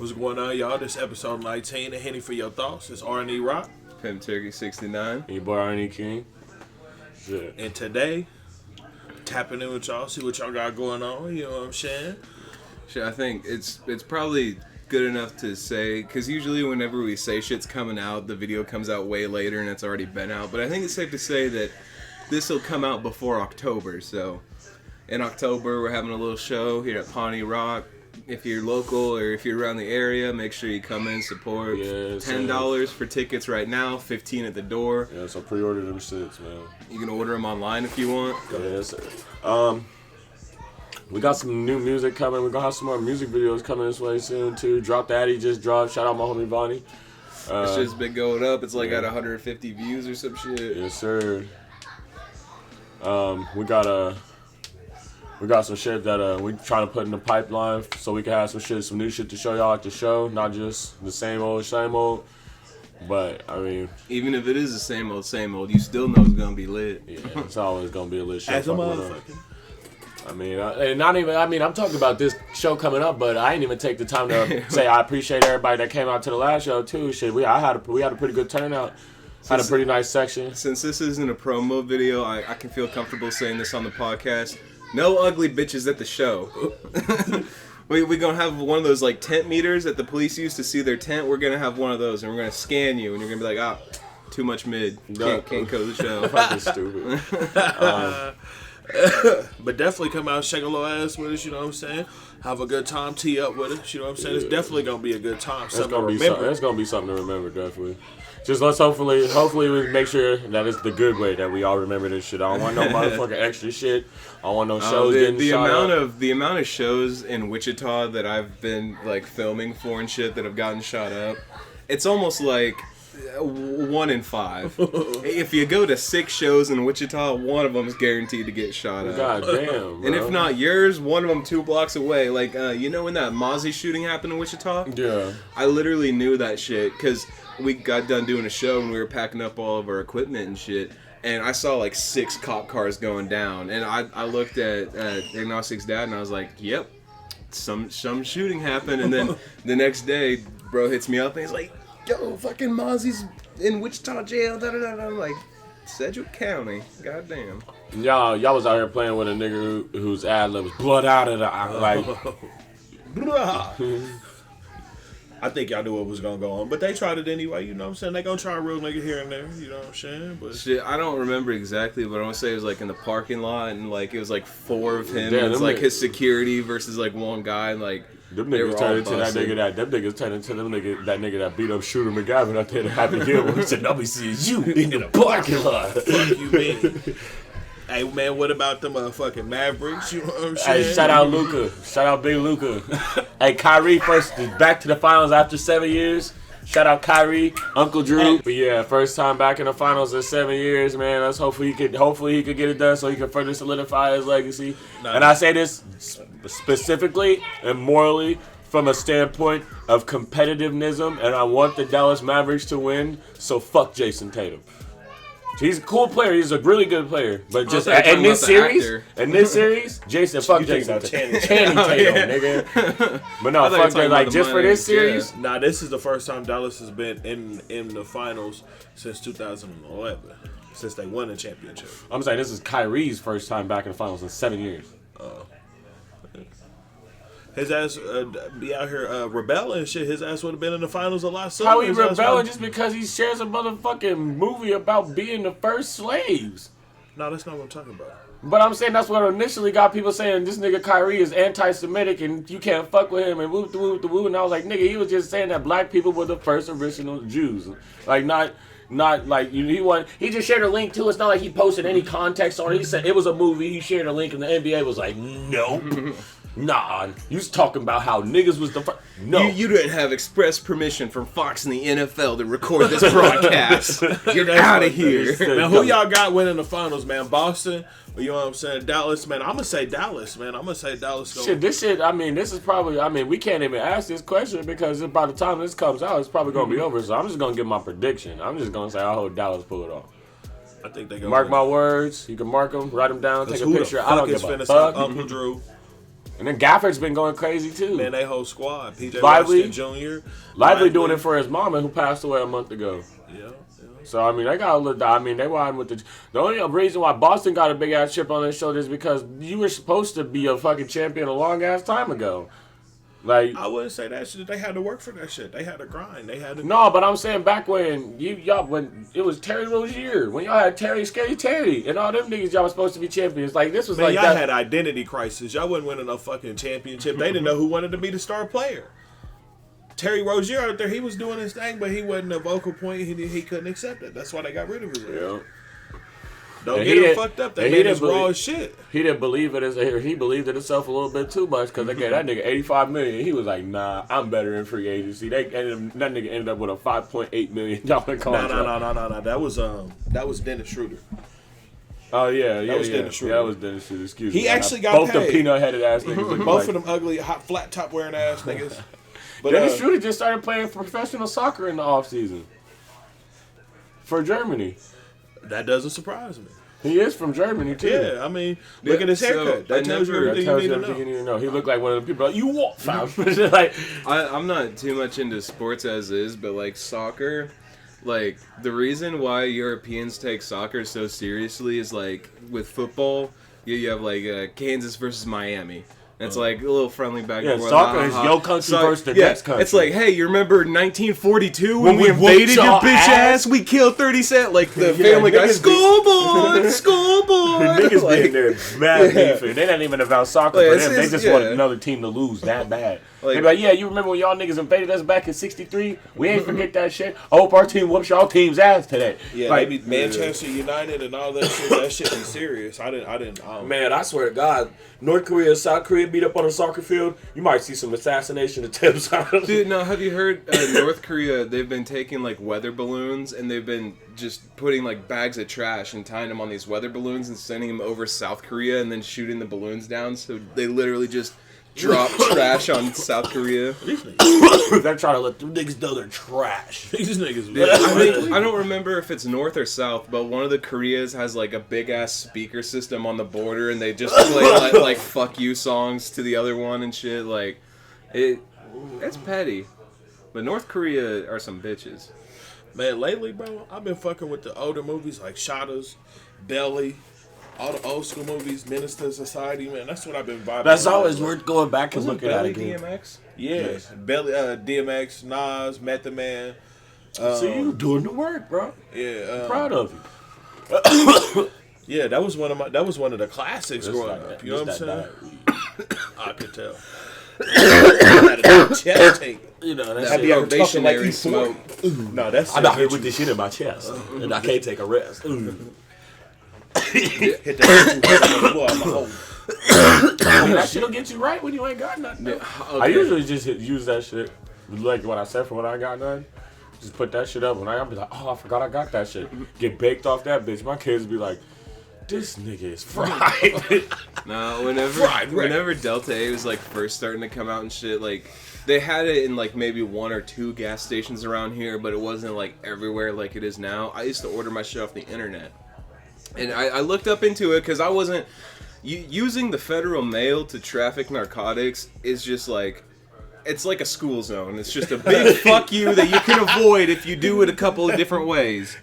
What's going on, y'all? This is episode 19 of Henny for Your Thoughts. It's R&E Rock. Pimp Turkey 69. Your boy R&E King. Yeah. And today, tapping in with y'all, see what y'all got going on. You know what I'm saying? Shit, I think it's probably good enough to say, because usually whenever we say shit's coming out, the video comes out way later and it's already been out. But I think it's safe to say that this will come out before October. So in October, we're having a little show here at R&E Rock. If you're local or if you're around the area, make sure you come in, support. Yes, $10 for tickets right now, $15 at the door. Yeah, so pre-order them shits, man. You can order them online if you want. Yes. We got some new music coming. We're gonna have some more music videos coming this way soon too. Drop Daddy just dropped. Shout out my homie Vonnie. This shit's been going up. It's like at 150 views or some shit. Yes, sir. We got some shit that we trying to put in the pipeline so we can have some new shit to show y'all at the show. Not just the same old. But, I mean... Even if it is the same old, you still know it's gonna be lit. Yeah, it's always gonna be a lit show. As a motherfucker. I'm talking about this show coming up, but I ain't even take the time to say I appreciate everybody that came out to the last show, too. Shit, we had a pretty good turnout. Had a pretty nice section. Since this isn't a promo video, I can feel comfortable saying this on the podcast. No ugly bitches at the show. We're gonna have one of those like tent meters that the police use to see their tent. We're gonna have one of those, and we're gonna scan you, and you're gonna be like, too much mid. Can't go to the show. Fucking stupid. But definitely come out, shake a little ass with us, you know what I'm saying? Have a good time, tee up with us, you know what I'm saying? It's definitely gonna be a good time. It's gonna be something to remember, definitely. Just let's hopefully we make sure that it's the good way that we all remember this shit. I don't want no motherfucking extra shit. I don't want no shows getting shot up. The amount of shows in Wichita that I've been like filming for and shit that have gotten shot up, it's almost like 1 in 5. If you go to 6 shows in Wichita, one of them is guaranteed to get shot up. God damn, bro. And if not yours, one of them 2 blocks away. Like, you know when that Mozzie shooting happened in Wichita? Yeah. I literally knew that shit because we got done doing a show and we were packing up all of our equipment and shit. And I saw like 6 cop cars going down. And I looked at Agnostic's dad and I was like, yep, some shooting happened. And then the next day, bro hits me up and he's like, yo, fucking Mozzie's in Wichita jail. Da, da, da. I'm like, Sedgwick County. Goddamn. Y'all was out here playing with a nigga whose ad lib was blood out of the eye. Like, I think y'all knew what was gonna go on, but they tried it anyway. You know what I'm saying? They gonna try a real nigga here and there. You know what I'm saying? But shit, I don't remember exactly, but I want to say it was like in the parking lot, and like it was like 4 of him. Yeah, and it's like his security versus like one guy, and like them niggas turned into that nigga that beat up Shooter McGavin out there at Happy Gilmore. He said, "Nobody sees you in the parking lot." Fuck you, man. Hey, man, what about the motherfucking Mavericks? You know what I'm saying? Hey, shout out Luka. Shout out Big Luka. Hey, Kyrie first back to the finals after 7 years. Shout out Kyrie, Uncle Drew. But yeah, first time back in the finals in 7 years, man. Let's hopefully he could get it done so he can further solidify his legacy. And I say this specifically and morally from a standpoint of competitiveness, and I want the Dallas Mavericks to win. So fuck Jason Tatum. He's a cool player. He's a really good player. But just in this series, Jason, fuck Jason. Channing Tatum, nigga. But no, fuck that. Like, just for this series? Nah, this is the first time Dallas has been in the finals since 2011. Since they won the championship. I'm saying this is Kyrie's first time back in the finals in 7 years. His ass be out here rebelling and shit. His ass would have been in the finals a lot sooner. How he rebelling just because he shares a motherfucking movie about being the first slaves? No, that's not what I'm talking about. But I'm saying that's what initially got people saying this nigga Kyrie is anti-Semitic and you can't fuck with him and woo the woo. And I was like, nigga, he was just saying that black people were the first original Jews. Like not like he just shared a link to it. It's not like he posted any context on it. He said it was a movie. He shared a link and the NBA was like, no. Nah, you was talking about how niggas was the first. No. You didn't have express permission from Fox and the NFL to record this broadcast. You're out of here. Now, who y'all got winning the finals, man? Boston? You know what I'm saying? Dallas, man. I'm going to say Dallas, man. I'm going to say Dallas. This is probably, we can't even ask this question because by the time this comes out, it's probably going to be over. So I'm just going to give my prediction. I'm just going to say I hope Dallas pull it off. I think they mark my words. You can mark them, write them down, take a picture. I don't give a fuck. Uncle Drew. And then Gafford's been going crazy too. Man, they whole squad. PJ Lively Washington Jr. Lively doing it for his mama who passed away a month ago. Yeah. So I mean, they got a little. I mean, they won with the only reason why Boston got a big ass chip on their shoulders is because you were supposed to be a fucking champion a long ass time ago. Like, I wouldn't say that shit. They had to work for that shit. They had to grind. They had to. no, but I'm saying back when when it was Terry Rozier, when y'all had Scary Terry, and all them niggas, y'all was supposed to be champions. Like this was Man, like y'all that. had identity crisis. Y'all wasn't winning no fucking championship. They didn't know who wanted to be the star player. Terry Rozier out there, he was doing his thing, but he wasn't a vocal point. He couldn't accept it. That's why they got rid of him. Yeah. Don't And get he him didn't- fucked up. and They he made didn't us raw believe- as shit. He didn't believe it. He believed in himself a little bit too much because they gave that nigga $85 million. He was like, nah, I'm better in free agency. That nigga ended up with a $5.8 million contract. No. That was Dennis Schroeder. Oh yeah, That was Dennis Schroeder. That was Dennis Schroeder. Excuse He me. actually got both paid. the peanut headed ass niggas. looking Both like- of them ugly, hot, flat top wearing ass niggas. But Dennis Schroeder just started playing professional soccer in the offseason for Germany. that doesn't surprise me. He is from Germany too. Yeah, I mean, look at his haircut. So, That tells you That everything you tells need you to everything you know. need to know. He looked like one of the people like, you walk foul. Like, I'm not too much into sports as is, but like soccer, like the reason why Europeans take soccer so seriously is like with football, you have like Kansas versus Miami. And it's like a little friendly back Yeah, and forth. soccer is your country versus the next country. It's like, hey, you remember 1942 When when we we invaded whooped your y'all bitch ass? ass? We killed 30 Cent. Like the Yeah, Family Guy, niggas be- scoreboard, scoreboard. niggas Like, being there mad beefing. They not even about soccer Like, for it's them. They just- just yeah. want another team to lose that bad. Like- They be like, yeah, you remember when y'all niggas invaded us back in '63? We ain't forget that shit. I hope our team whoops y'all team's ass today. Yeah, like, maybe Manchester United and all that shit. That shit be serious. I don't. man, I swear to God, North Korea and South Korea beat up on a soccer field. You might see some assassination attempts. Dude, no, have you heard North Korea, they've been taking like weather balloons and they've been just putting like bags of trash and tying them on these weather balloons and sending them over South Korea and then shooting the balloons down. So they literally just drop trash on South Korea. They're trying to let them niggas know they're trash. These niggas. I don't remember if it's North or South, but one of the Koreas has like a big ass speaker system on the border and they just play like fuck you songs to the other one and shit. Like, it's petty. But North Korea are some bitches. Man, lately, bro, I've been fucking with the older movies like Shadows, Belly, all the old school movies, Minister Society. Man, that's what I've been vibing. That's on. always worth going back and Wasn't looking at Belly again. DMX? Yeah, Belly, DMX, Nas, Method Man. So you doing the work, bro. Yeah, Proud of you. yeah, that was one of the classics growing up. You know what I'm saying? I could tell. Chest tape. You know, that's That it. you ever talking like probationary you smoke. No, that's I'm out here with this shit in my chest, and I can't take a rest. hit that boy on my hole. That shit'll get you right when you ain't got nothing. Yeah, I usually just use that shit, like what I said for when I got none. Just put that shit up when I'll be like, oh, I forgot I got that shit. Get baked off that bitch. My kids be like, this nigga is fried. No, whenever Delta 8 was like first starting to come out and shit, like they had it in like maybe 1 or 2 gas stations around here, but it wasn't like everywhere like it is now. I used to order my shit off the internet, and I looked up into it because I wasn't using the federal mail to traffic narcotics is just like. It's like a school zone. It's just a big fuck you that you can avoid if you do it a couple of different ways.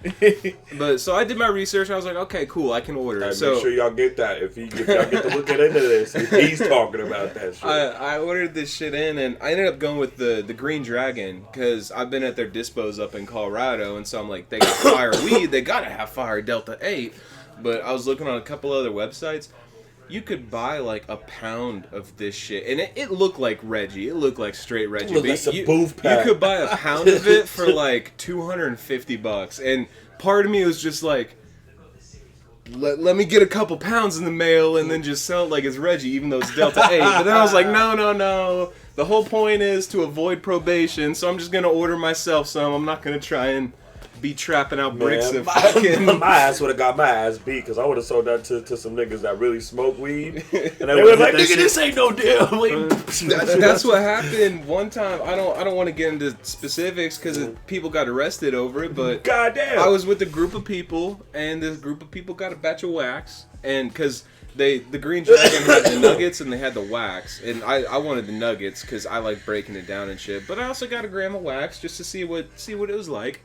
But so I did my research. I was like, okay, cool, I can order it. So make sure y'all get that if y'all get to look into this. If he's talking about that shit. I ordered this shit in, and I ended up going with the Green Dragon because I've been at their dispos up in Colorado, and so I'm like, they got fire weed, they gotta have fire Delta 8. But I was looking on a couple other websites. You could buy like a pound of this shit, and it looked like Reggie. It looked like straight Reggie. Looked But like some booth pack. you could buy a pound of it for like $250, and part of me was just like, let me get a couple pounds in the mail and then just sell it like it's Reggie, even though it's Delta 8. But then I was like, no. The whole point is to avoid probation, so I'm just gonna order myself some. I'm not gonna try and be trapping out bricks of fucking. My ass would have got my ass beat because I would have sold that to some niggas that really smoke weed. And they They would would've like, hit that nigga, shit. this ain't no damn weed. That's what happened one time. I don't want to get into specifics because people got arrested over it, but Goddamn. I was with a group of people, and this group of people got a batch of wax, and because The Green Dragon had the nuggets and they had the wax, and I wanted the nuggets because I like breaking it down and shit. But I also got a gram of wax just to see what it was like.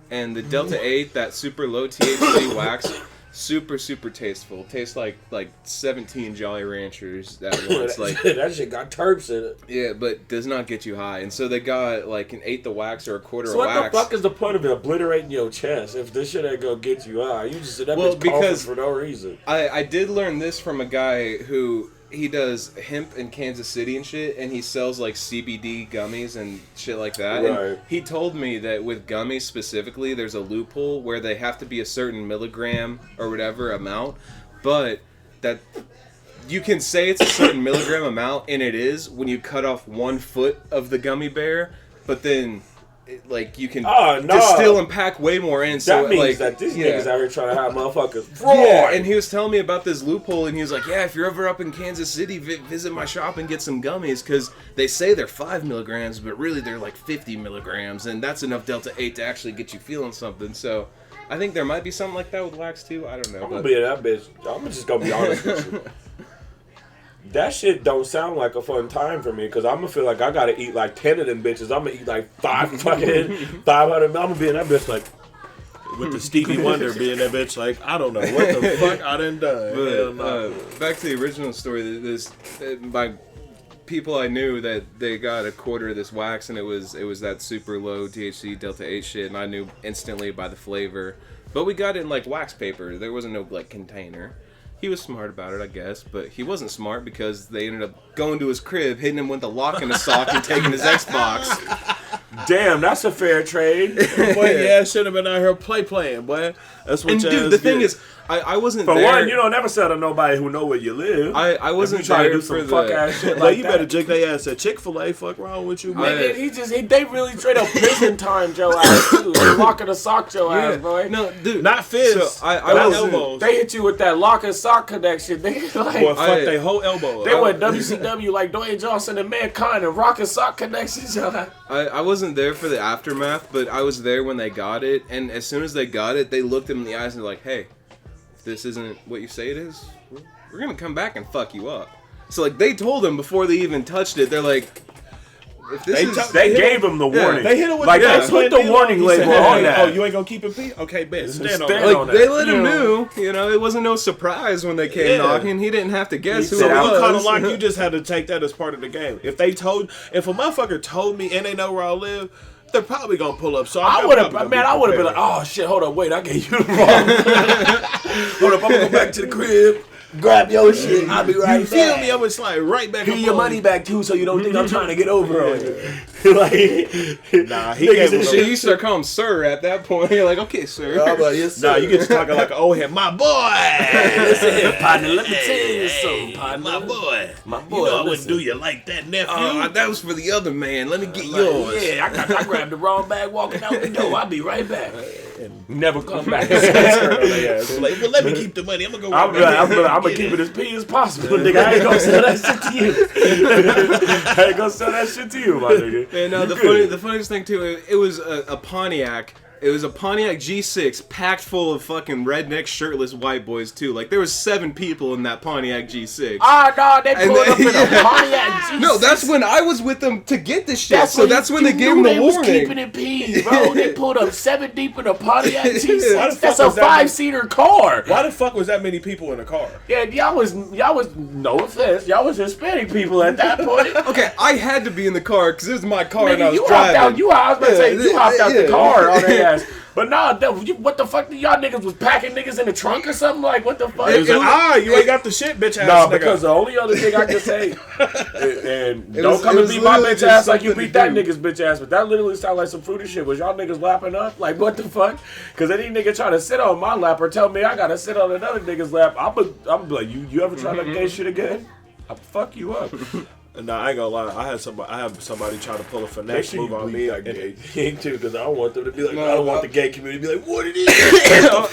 And the Delta 8, that super low THC wax, super tasteful. Tastes like 17 Jolly Ranchers at once. Like that shit got terps in it. Yeah, but does not get you high. And so they got like an eighth of wax or a quarter of wax. So wax. what the fuck is the point of it obliterating your chest if this shit ain't gonna get you high? You just sit that bitch coughing for no reason. I did learn this from a guy who he does hemp in Kansas City and shit, and he sells like CBD gummies and shit like that. Right. And he told me that with gummies specifically, there's a loophole where they have to be a certain milligram or whatever amount, but that you can say it's a certain milligram amount, and it is when you cut off 1 foot of the gummy bear, but then you can distill and pack way more in. So that means that these niggas out here trying to have motherfuckers. Yeah, and he was telling me about this loophole, and he was like, "Yeah, if you're ever up in Kansas City, visit my shop and get some gummies because they say they're 5 milligrams, but really they're like 50 milligrams, and that's enough Delta 8 to actually get you feeling something." So I think there might be something like that with wax too. I don't know. I'm gonna be in that bitch. I'm just gonna be honest with you. That shit don't sound like a fun time for me because I'm gonna feel like I gotta eat like 10 of them bitches. I'm gonna eat like 500. I'm gonna be in that bitch like with the Stevie Wonder being that bitch like I don't know what the fuck I done done. But, back to the original story. My people I knew that they got a quarter of this wax and it was that super low THC Delta 8 shit, and I knew instantly by the flavor. But we got it in like wax paper. There wasn't no like container. He was smart about it, I guess, but he wasn't smart because they ended up going to his crib, hitting him with the lock in his sock, and taking his Xbox. Damn, that's a fair trade. Boy, yeah, should have been out here playing, boy. That's what. And dude, the thing is, I wasn't for there. one, you don't never sell to nobody who know where you live. I wasn't trying there to do for some fuck ass shit like you that. better jig their ass at Chick-fil-A. Fuck wrong with you, man. They really straight up prison time your ass too. They lock and sock your ass, boy. No, dude, not fists. So I was elbows. They hit you with that lock and sock connection. They like, boy, fuck they whole elbow. They went WCW like Dwayne Johnson and Mankind and rock and sock connections. I wasn't there for the aftermath, but I was there when they got it, and as soon as they got it, they looked him in the eyes and were like, "Hey, if this isn't what you say it is, we're gonna come back and fuck you up." So like they told him before they even touched it, they're like, if this they gave him the warning. They hit him with they put the warning label on that. Oh, you ain't gonna keep it pee? Okay, bet. Stand on that. Like they let him know, it wasn't no surprise when they came knocking. He didn't have to guess who it was. Kind of like you just had to take that as part of the game. If a motherfucker told me and they know where I live, they're probably gonna pull up. So I would have been like, oh shit, hold up, wait, I gave you the wrong. Hold up, I'm gonna go back to the crib. Grab your shit. I'll be right back. You feel me? I'm gonna slide right back. Give your money back too, so you don't think I'm trying to get over on you. Nah, he gave him shit. You start calling him sir at that point. You're like, okay, sir. Yes, sir. Nah, you get to talking like an old head. My boy. Listen here, partner. Let me tell you something, partner. My boy. You know I wouldn't do you like that, nephew. That was for the other man. Let me get yours. Yeah, I grabbed the wrong bag walking out the door. I'll be right back. And never come back. Like, well, let me keep the money. I'm gonna go. I'm gonna keep it as P as possible, nigga. I ain't gonna sell that shit to you. I ain't gonna sell that shit to you, my nigga. And the funniest thing too, it was a Pontiac. It was a Pontiac G6 packed full of fucking redneck shirtless white boys too. Like there was 7 people in that Pontiac G6. No, they pulled up in a Pontiac G6. No, that's when I was with them to get this shit. That's when they gave them the they warning. Was keeping it P, bro. They pulled up 7 deep in a Pontiac G6. That's a 5-seater car. Why the fuck was that many people in a car? Yeah, y'all was no offense, y'all was Hispanic people at that point. Okay, I had to be in the car because it was my car and I was you driving. I was about to say you hopped out the car on their ass. But nah, what the fuck? Y'all niggas was packing niggas in the trunk or something? Like, what the fuck? You ain't got the shit, bitch ass. Nah, because the only other thing I can say, and don't come and beat my bitch ass like you beat that nigga's bitch ass, but that literally sounded like some fruity shit. Was y'all niggas lapping up? Like, what the fuck? Because any nigga trying to sit on my lap or tell me I gotta sit on another nigga's lap, I'm like, you ever try that gay shit again? I'll fuck you up. Nah, I ain't gonna lie. I have somebody try to pull a finesse move on me. Like gay too, because I don't want them to be like, I don't want the gay community to be like, what it is?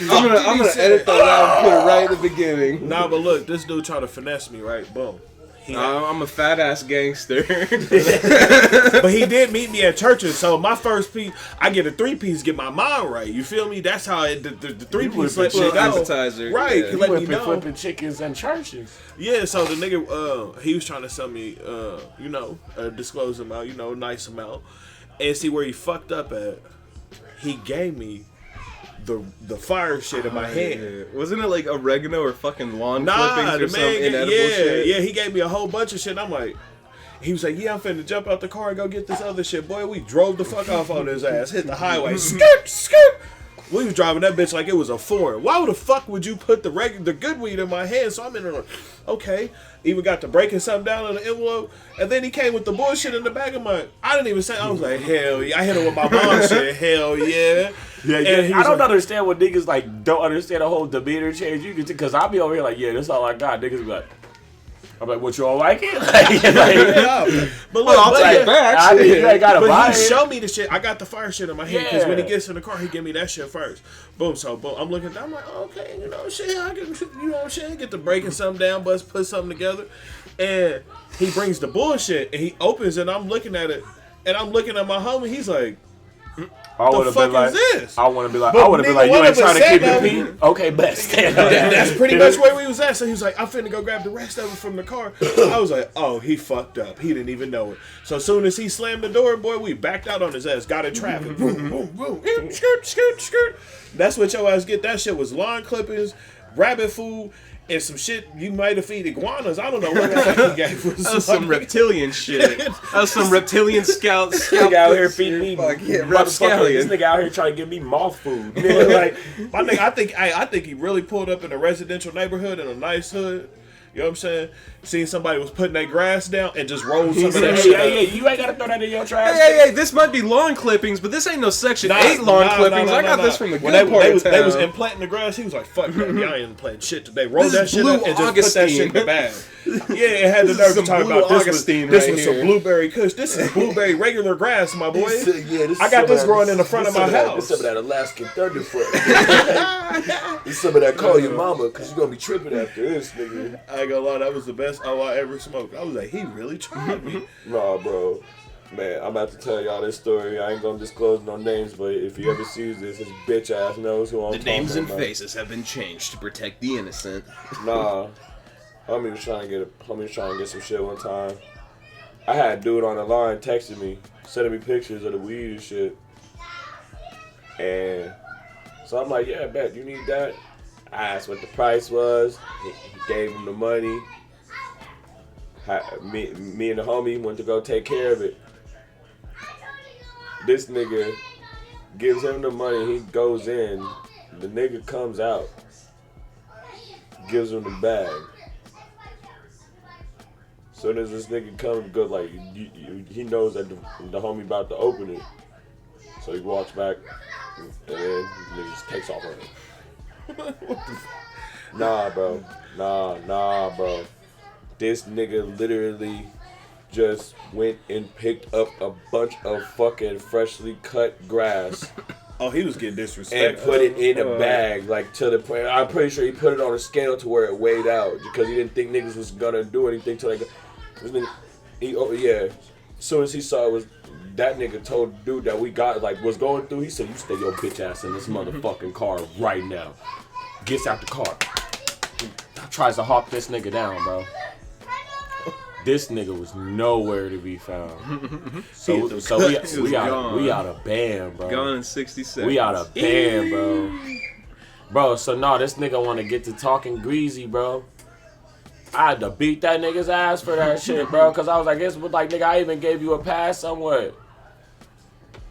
I'm gonna edit that out and put it right at the beginning. Nah, but look, this dude trying to finesse me, right? Boom. I'm a fat ass gangster. But he did meet me at churches, so my first piece, I get a 3-piece, get my mind right. You feel me? That's how the 3-piece let shit go. Appetizer, right? Yeah. He let me been know. flipping chickens in churches. Yeah, so the nigga, he was trying to sell me, a disclosed amount, nice amount, and see where he fucked up at. He gave me the fire shit in my hand. Yeah. Wasn't it like oregano or fucking lawn Nah, clippings the or some man, inedible shit? Yeah, he gave me a whole bunch of shit. I'm like, he was like, yeah, I'm finna jump out the car and go get this other shit. Boy, we drove the fuck off on his ass, hit the highway, skirt. We was driving that bitch like it was a foreign. Why the fuck would you put the good weed in my hand? So I'm in there like, okay. Even got to breaking something down in the envelope. And then he came with the bullshit in the back of my... I didn't even say... I was like, hell yeah. I hit him with my mom shit. Hell yeah. Yeah. I don't understand what niggas like don't understand the whole demeanor change. You can because I'll be over here like, yeah, that's all I got. Niggas be like... I'm like, what, you all like it? Yeah. But look, I'll take it back. You ain't gotta buy he it. showed me the shit. I got the fire shit in my hand because when he gets in the car, he give me that shit first. Boom. So boom. I'm looking down. I'm like, okay, shit. I can, get the breaking something down, but put something together. And he brings the bullshit and he opens it. And I'm looking at it, and I'm looking at my homie. He's like, the fuck is this? I want to be like, you ain't trying to keep it peace? Okay, best. That's pretty much where we was at. So he was like, I'm finna go grab the rest of it from the car. I was like, oh, he fucked up. He didn't even know it. So as soon as he slammed the door, boy, we backed out on his ass. Got in traffic. Boom, boom, boom. Skirt. That's what your ass get. That shit was lawn clippings, rabbit food, and some shit you might have feed iguanas. I don't know what the fuck he gave us. That was some reptilian shit. That was some reptilian scout. This nigga out here feeding me rapscallion. This nigga out here trying to give me moth food. Like, my nigga, I think he really pulled up in a residential neighborhood in a nice hood. You know what I'm saying? Seen somebody was putting their grass down and just rolled some of that shit up. Yeah, you ain't gotta throw that in your trash. Hey, this might be lawn clippings, but this ain't no Section 8 lawn clippings. I got this from the good part of town. They was implanting the grass. He was like, fuck that. Y'all ain't implanting shit today. Roll that shit up and just put that shit in the bag. Yeah, it had the nerve to talk about this was some blueberry kush. This is blueberry regular grass, my boy. I got this growing in the front of my house. This some of that Alaskan thunderfoot. This some of that call your mama because you're going to be tripping after this, nigga. I ain't gonna lie, that was the best I ever smoked. I was like, he really tried me. Nah, bro. Man, I'm about to tell y'all this story. I ain't gonna disclose no names, but if he ever sees this, his bitch ass knows who I'm talking about. The names and faces have been changed to protect the innocent. Nah. Homie was trying to get some shit one time. I had a dude on the line texting me, sending me pictures of the weed and shit. And so I'm like, yeah, bet, you need that? I asked what the price was. He gave him the money. Me and the homie went to go take care of it. This nigga gives him the money. He goes in. The nigga comes out. Gives him the bag. Soon as this nigga comes, goes like he knows that the homie about to open it. So he walks back and then he just takes off on him. Nah, bro. This nigga literally just went and picked up a bunch of fucking freshly cut grass. Oh, he was getting disrespectful. And put it in a bag, like to the point. I'm pretty sure he put it on a scale to where it weighed out because he didn't think niggas was gonna do anything till they. As soon as he saw it was that nigga told the dude that we got was going through. He said, "You stay your bitch ass in this motherfucking car right now." Gets out the car. Tries to hawk this nigga down, bro. This nigga was nowhere to be found. So we out of band, bro. Gone in 60 seconds. We out of band, bro. Bro, so no, this nigga want to get to talking greasy, bro. I had to beat that nigga's ass for that shit, bro. Cause I was like, nigga, I even gave you a pass somewhere.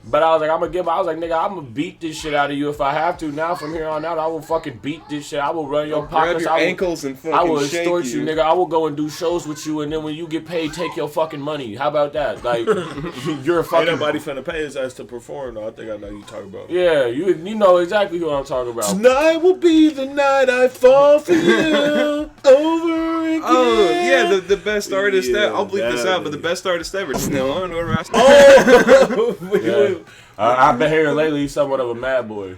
But I was like, nigga, I'm gonna beat this shit out of you if I have to. Now from here on out, I will fucking beat this shit. I will run your pockets. Grab your ankles and fucking I will shake extort you, nigga. I will go and do shows with you, and then when you get paid, take your fucking money. How about that? Like, you're a fucking. Ain't nobody finna pay his ass to perform, though. I think I know you talking about. Yeah, you know exactly who I'm talking about. Tonight will be the night I fall for you over again. Oh, yeah, the best artist ever. I'll bleep this out, but the best artist ever. Oh! I've been hearing lately he's somewhat of a mad boy.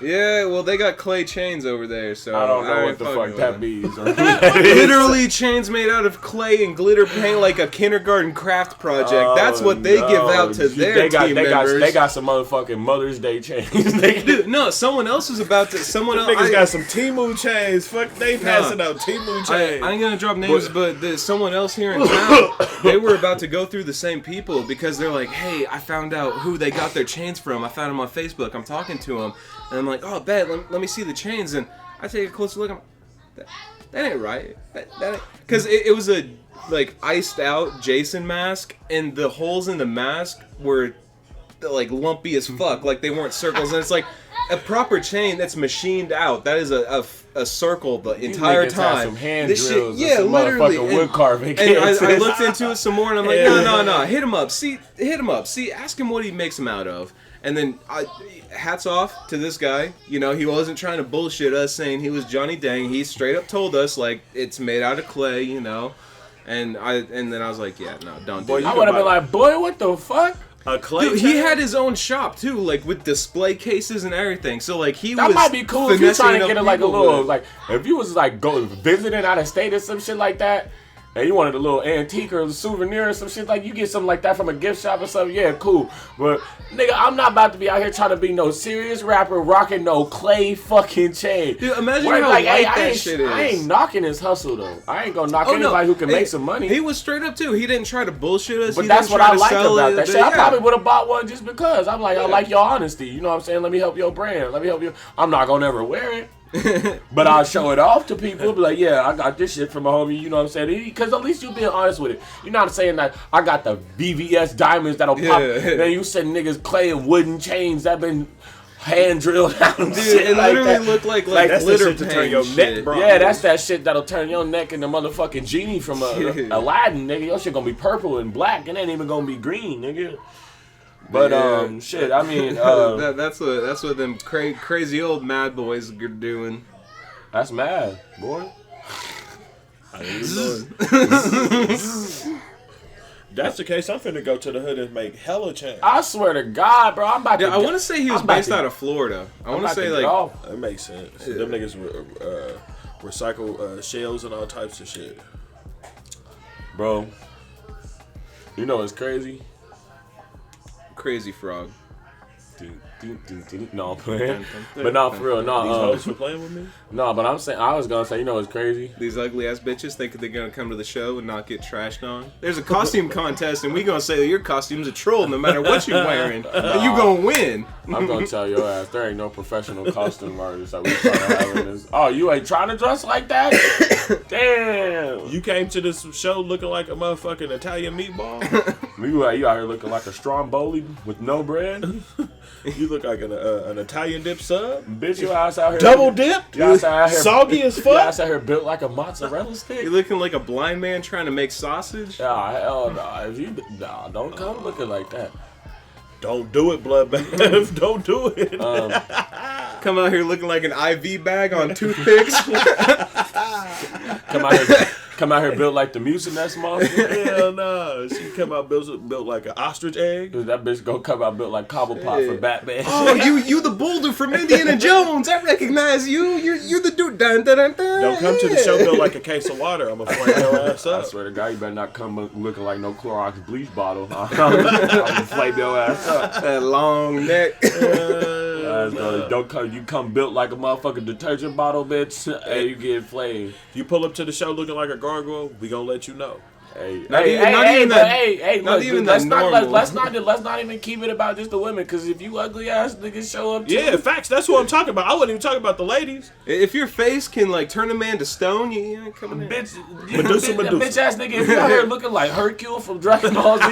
Yeah, well, they got clay chains over there, so I don't know ain't what the fucking fuck with that them. means. Literally chains made out of clay and glitter paint, like a kindergarten craft project. That's what they give out to their team members. They got some motherfucking Mother's Day chains. Dude, no, someone else was about to. Someone else. Niggas got some Temu chains. Fuck, they passing out Temu chains. I ain't gonna drop names, but there's someone else here in town. They were about to go through the same people because they're like, "Hey, I found out who they got their chains from. I found them on Facebook. I'm talking to them, and I'm like, oh, bet. Let me see the chains." And I take a closer look. That ain't right. Because it was a like iced out Jason mask, and the holes in the mask were like lumpy as fuck. Like they weren't circles, and it's like a proper chain that's machined out. That is a circle the entire time. Some hand this drills shit, yeah, some literally. Motherfucking wood carving. And I looked into it some more, and I'm like, no, hit him up. See, ask him what he makes them out of. And then, hats off to this guy. You know, he wasn't trying to bullshit us saying he was Johnny Dang. He straight up told us, like, it's made out of clay, you know. And then I was like, yeah, no, don't do it. I would have been like, boy, what the fuck? A clay Dude, he had his own shop, too, like, with display cases and everything. So, like, that was might be cool if you're trying to get it like a little, with. like, if you was, like, go visiting out of state or some shit like that, and you wanted a little antique or a souvenir or some shit, like, you get something like that from a gift shop or something, yeah, cool. But, nigga, I'm not about to be out here trying to be no serious rapper rocking no clay fucking chain. Dude, imagine how light that shit is. I ain't knocking his hustle, though. I ain't gonna knock anybody who can make some money. He was straight up, too. He didn't try to bullshit us. But that's what I like about that shit. Yeah. I probably would have bought one just because. I'm like, I like your honesty. You know what I'm saying? Let me help your brand. Let me help you. I'm not gonna ever wear it. But I'll show it off to people. Be like, yeah, I got this shit from a homie. You know what I'm saying? Because at least you being honest with it. You're not saying that I got the VVS diamonds that'll pop. Then you send niggas clay and wooden chains that been hand drilled out and shit. It like literally that. looked like that's glitter the shit to turn your neck, bro. Yeah, that's that shit that'll turn your neck into motherfucking genie from Aladdin, nigga. Your shit gonna be purple and black. It ain't even gonna be green, nigga. But shit. I mean, that's what them crazy old mad boys are doing. That's mad, boy. That's the case. I'm finna go to the hood and make hella change. I swear to God, bro. I'm about to. I want to say he was based out of Florida. I want to say like that makes sense. Them niggas recycle shells and all types of shit. Bro, you know what's crazy? Crazy Frog. No, I'm playing. But not for real. These No, hoes for playing with me? no, but I was gonna say, you know what's crazy? These ugly ass bitches think they're gonna come to the show and not get trashed on. There's a costume contest, and we gonna say that your costume's a troll no matter what you're wearing, and you gonna win. I'm gonna tell your ass there ain't no professional costume artist that we trying to have in this. Oh, you ain't trying to dress like that? Damn. You came to this show looking like a motherfucking Italian meatball? You out here looking like a Stromboli with no bread? You look like an Italian dip sub? Bitch, your ass out here Double dipped? Your ass out here Soggy as Your fuck? ass out here built like a mozzarella stick? You're looking like a blind man trying to make sausage. Nah, hell nah. Don't come looking like that. Don't do it, bloodbath. Don't do it. Come out here looking like an IV bag on toothpicks. Come out here built like the Mucinex monster. Hell no. She come out built like an ostrich egg. That bitch gonna come out built like Cobblepot for Batman. Oh, you the boulder from Indiana Jones. I recognize you. You're the dude. Dun, dun, dun, dun. Don't come to the show built like a case of water. I'm gonna flame your ass I up. swear to God, you better not come looking like no Clorox bleach bottle. I'm gonna flame your ass up. That long neck. Don't come. You come built like a motherfucking detergent bottle, bitch, and you get flamed. You pull up to the show looking like a gargoyle, we gonna let you know. Let's not even keep it about just the women, because if you ugly ass niggas show up too. Yeah, facts. That's what I'm talking about. I wasn't even talking about the ladies. If your face can like turn a man to stone, you ain't coming in. Bitch, Medusa. bitch ass nigga, if you out here looking like Hercule from Dragon Ball Z,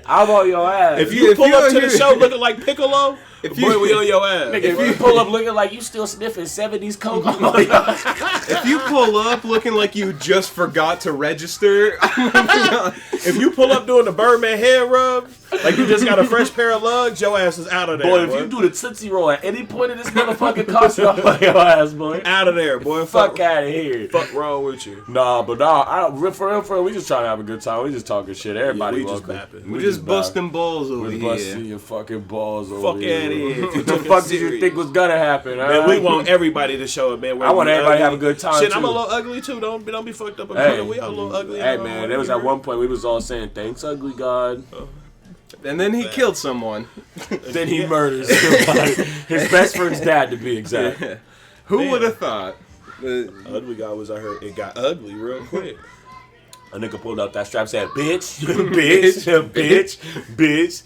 I'm on your ass. If you pull up to the show looking like Piccolo, boy, we on your ass. Nigga, if you pull up looking like you still sniffing 70s coke, I'm on your ass. If you pull up looking like you just forgot to register, if you pull up doing the Birdman hair rub, Like you just got a fresh pair of lugs, your ass is out of there. Boy, if you do the Tootsie Roll at any point in this motherfucking concert, I'll fuck your ass, boy. Out of there, boy. Fuck out of here. Fuck wrong with you. Nah, for real, we just trying to have a good time. We just talking shit. Everybody we just welcome. bapping. We just busting balls over We here. busting your fucking balls over Fuck here. out of here. What the fuck did you think was gonna happen? Man, we want everybody to show it, man. I want everybody to have a good time. Shit, too. I'm a little ugly too. Don't be fucked up. Hey, We all a little ugly. Hey man, there was at one point we was all saying thanks, ugly God. And then he killed someone. Then he murders somebody. His best friend's dad, to be exact. Who would have thought? Ugly guy was out here. It got ugly real quick. A nigga pulled out that strap and said, bitch, bitch.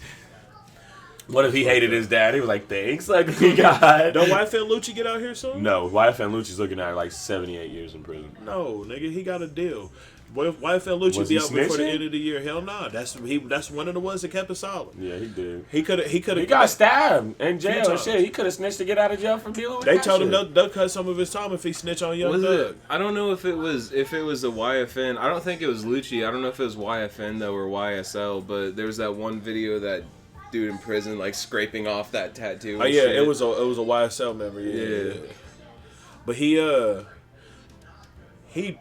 What if he hated his dad? He was like, thanks, ugly God. Don't YFN Lucci get out here soon? No, YFN Lucci's looking at like 78 years in prison. No, nigga, he got a deal. What if YFN Lucci Was be he out before the snitching? end of the year? Hell nah. That's one of the ones that kept it solid. Yeah, he did. He could He have got stabbed in jail and times. shit. He could have snitched to get out of jail for dealing with They that told him shit. they'll cut some of his time if he snitch on Young Was Thug. it? I don't know if it was a YFN. I don't think it was Lucci. I don't know if it was YFN though or YSL. But there was that one video that dude in prison like scraping off that tattoo. Oh and yeah, shit. it was a YSL member. Yeah. But he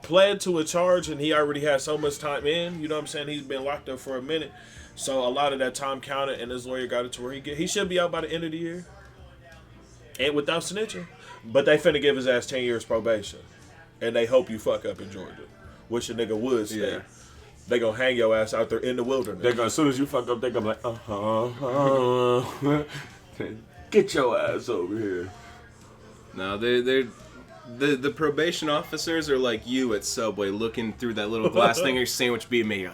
pled to a charge and he already had so much time in. You know what I'm saying? He's been locked up for a minute, so a lot of that time counted, and his lawyer got it to where he should be out by the end of the year, and without snitching. But they finna give his ass 10 years probation, and they hope you fuck up in Georgia, which a nigga would say. Yeah. They gonna hang your ass out there in the wilderness. They're gonna, as soon as you fuck up, they're gonna be like, get your ass over here. No, they're the probation officers are like you at Subway, looking through that little glass thing your sandwich being made.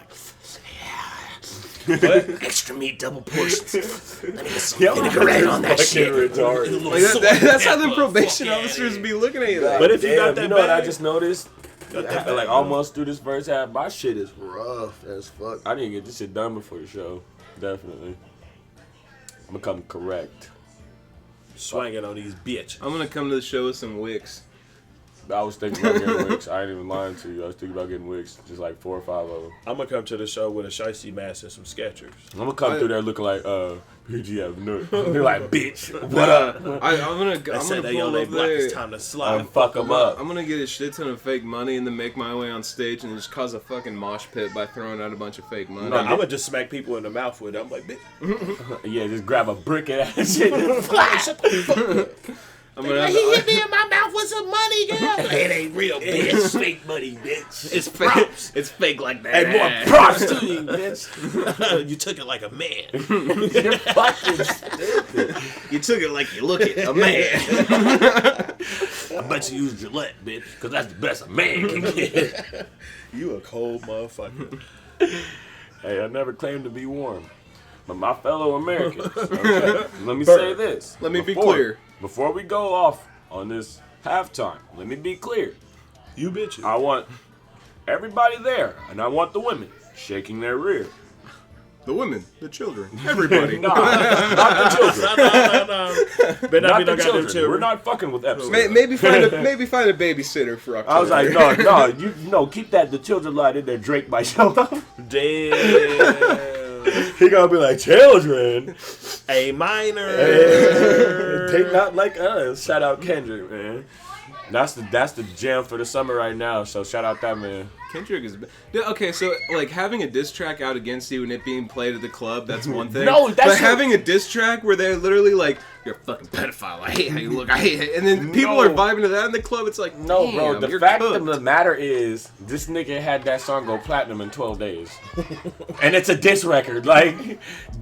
You're like, Extra meat, double portions. Let me get some Yo, vinaigrette on that shit. Retarded. like that's how the probation officers be looking at you. Like, But if you Damn, got that you know what I bag- just noticed? Got that bag, Like man. almost through this first half, my shit is rough as fuck. I need to get this shit done before the show. Definitely. I'm gonna come correct. swinging on these bitches. I'm gonna come to the show with some wicks. I was thinking about getting wigs. I ain't even lying to you. I was thinking about getting wigs, just like 4 or 5 of them. I'm gonna come to the show with a shiesty mask and some Skechers. I'm gonna come through there looking like PGF nerd. They're like, bitch, what up? I'm gonna They pull they up block. there. It's time to slide. Fuck them up. I'm gonna get a shit ton of fake money and then make my way on stage and just cause a fucking mosh pit by throwing out a bunch of fake money. No, I'm gonna just smack people in the mouth with it. I'm like, bitch. Yeah, just grab a brick and that shit. I'm gonna have He hit me in my mouth with some money, girl. It ain't real, bitch. It's fake money, bitch. it's fake. It's fake like that. Hey, more props to you, bitch. You took it like a man. You're fucking stupid. You took it like you look at a man. I bet you used Gillette, bitch, because that's the best a man can get. You a cold motherfucker. Hey, I never claimed to be warm. But my fellow Americans, okay, let me say this. Let me be clear. Before we go off on this halftime, let me be clear. You bitches. I want everybody there, and I want the women shaking their rear. The women, the children, everybody. Nah, not the children. no. Better Not be the no goddamn children. We're not fucking with Epstein. Maybe find a babysitter for October. I was like, no, keep that the children line in there. Drake might show up. Damn. He gonna be like, children. A minor. They not like us. Shout out Kendrick, man. That's the jam for the summer right now. So shout out that man. Kendrick is. Dude, okay, so like having a diss track out against you and it being played at the club, that's one thing. No, that's but having a diss track where they're literally like, "You're a fucking pedophile. I hate how you look. I hate it," and then people are vibing to that in the club. It's like, No, damn, bro. The you're fact cooked. of the matter is, this nigga had that song go platinum in 12 days, and it's a diss record. Like,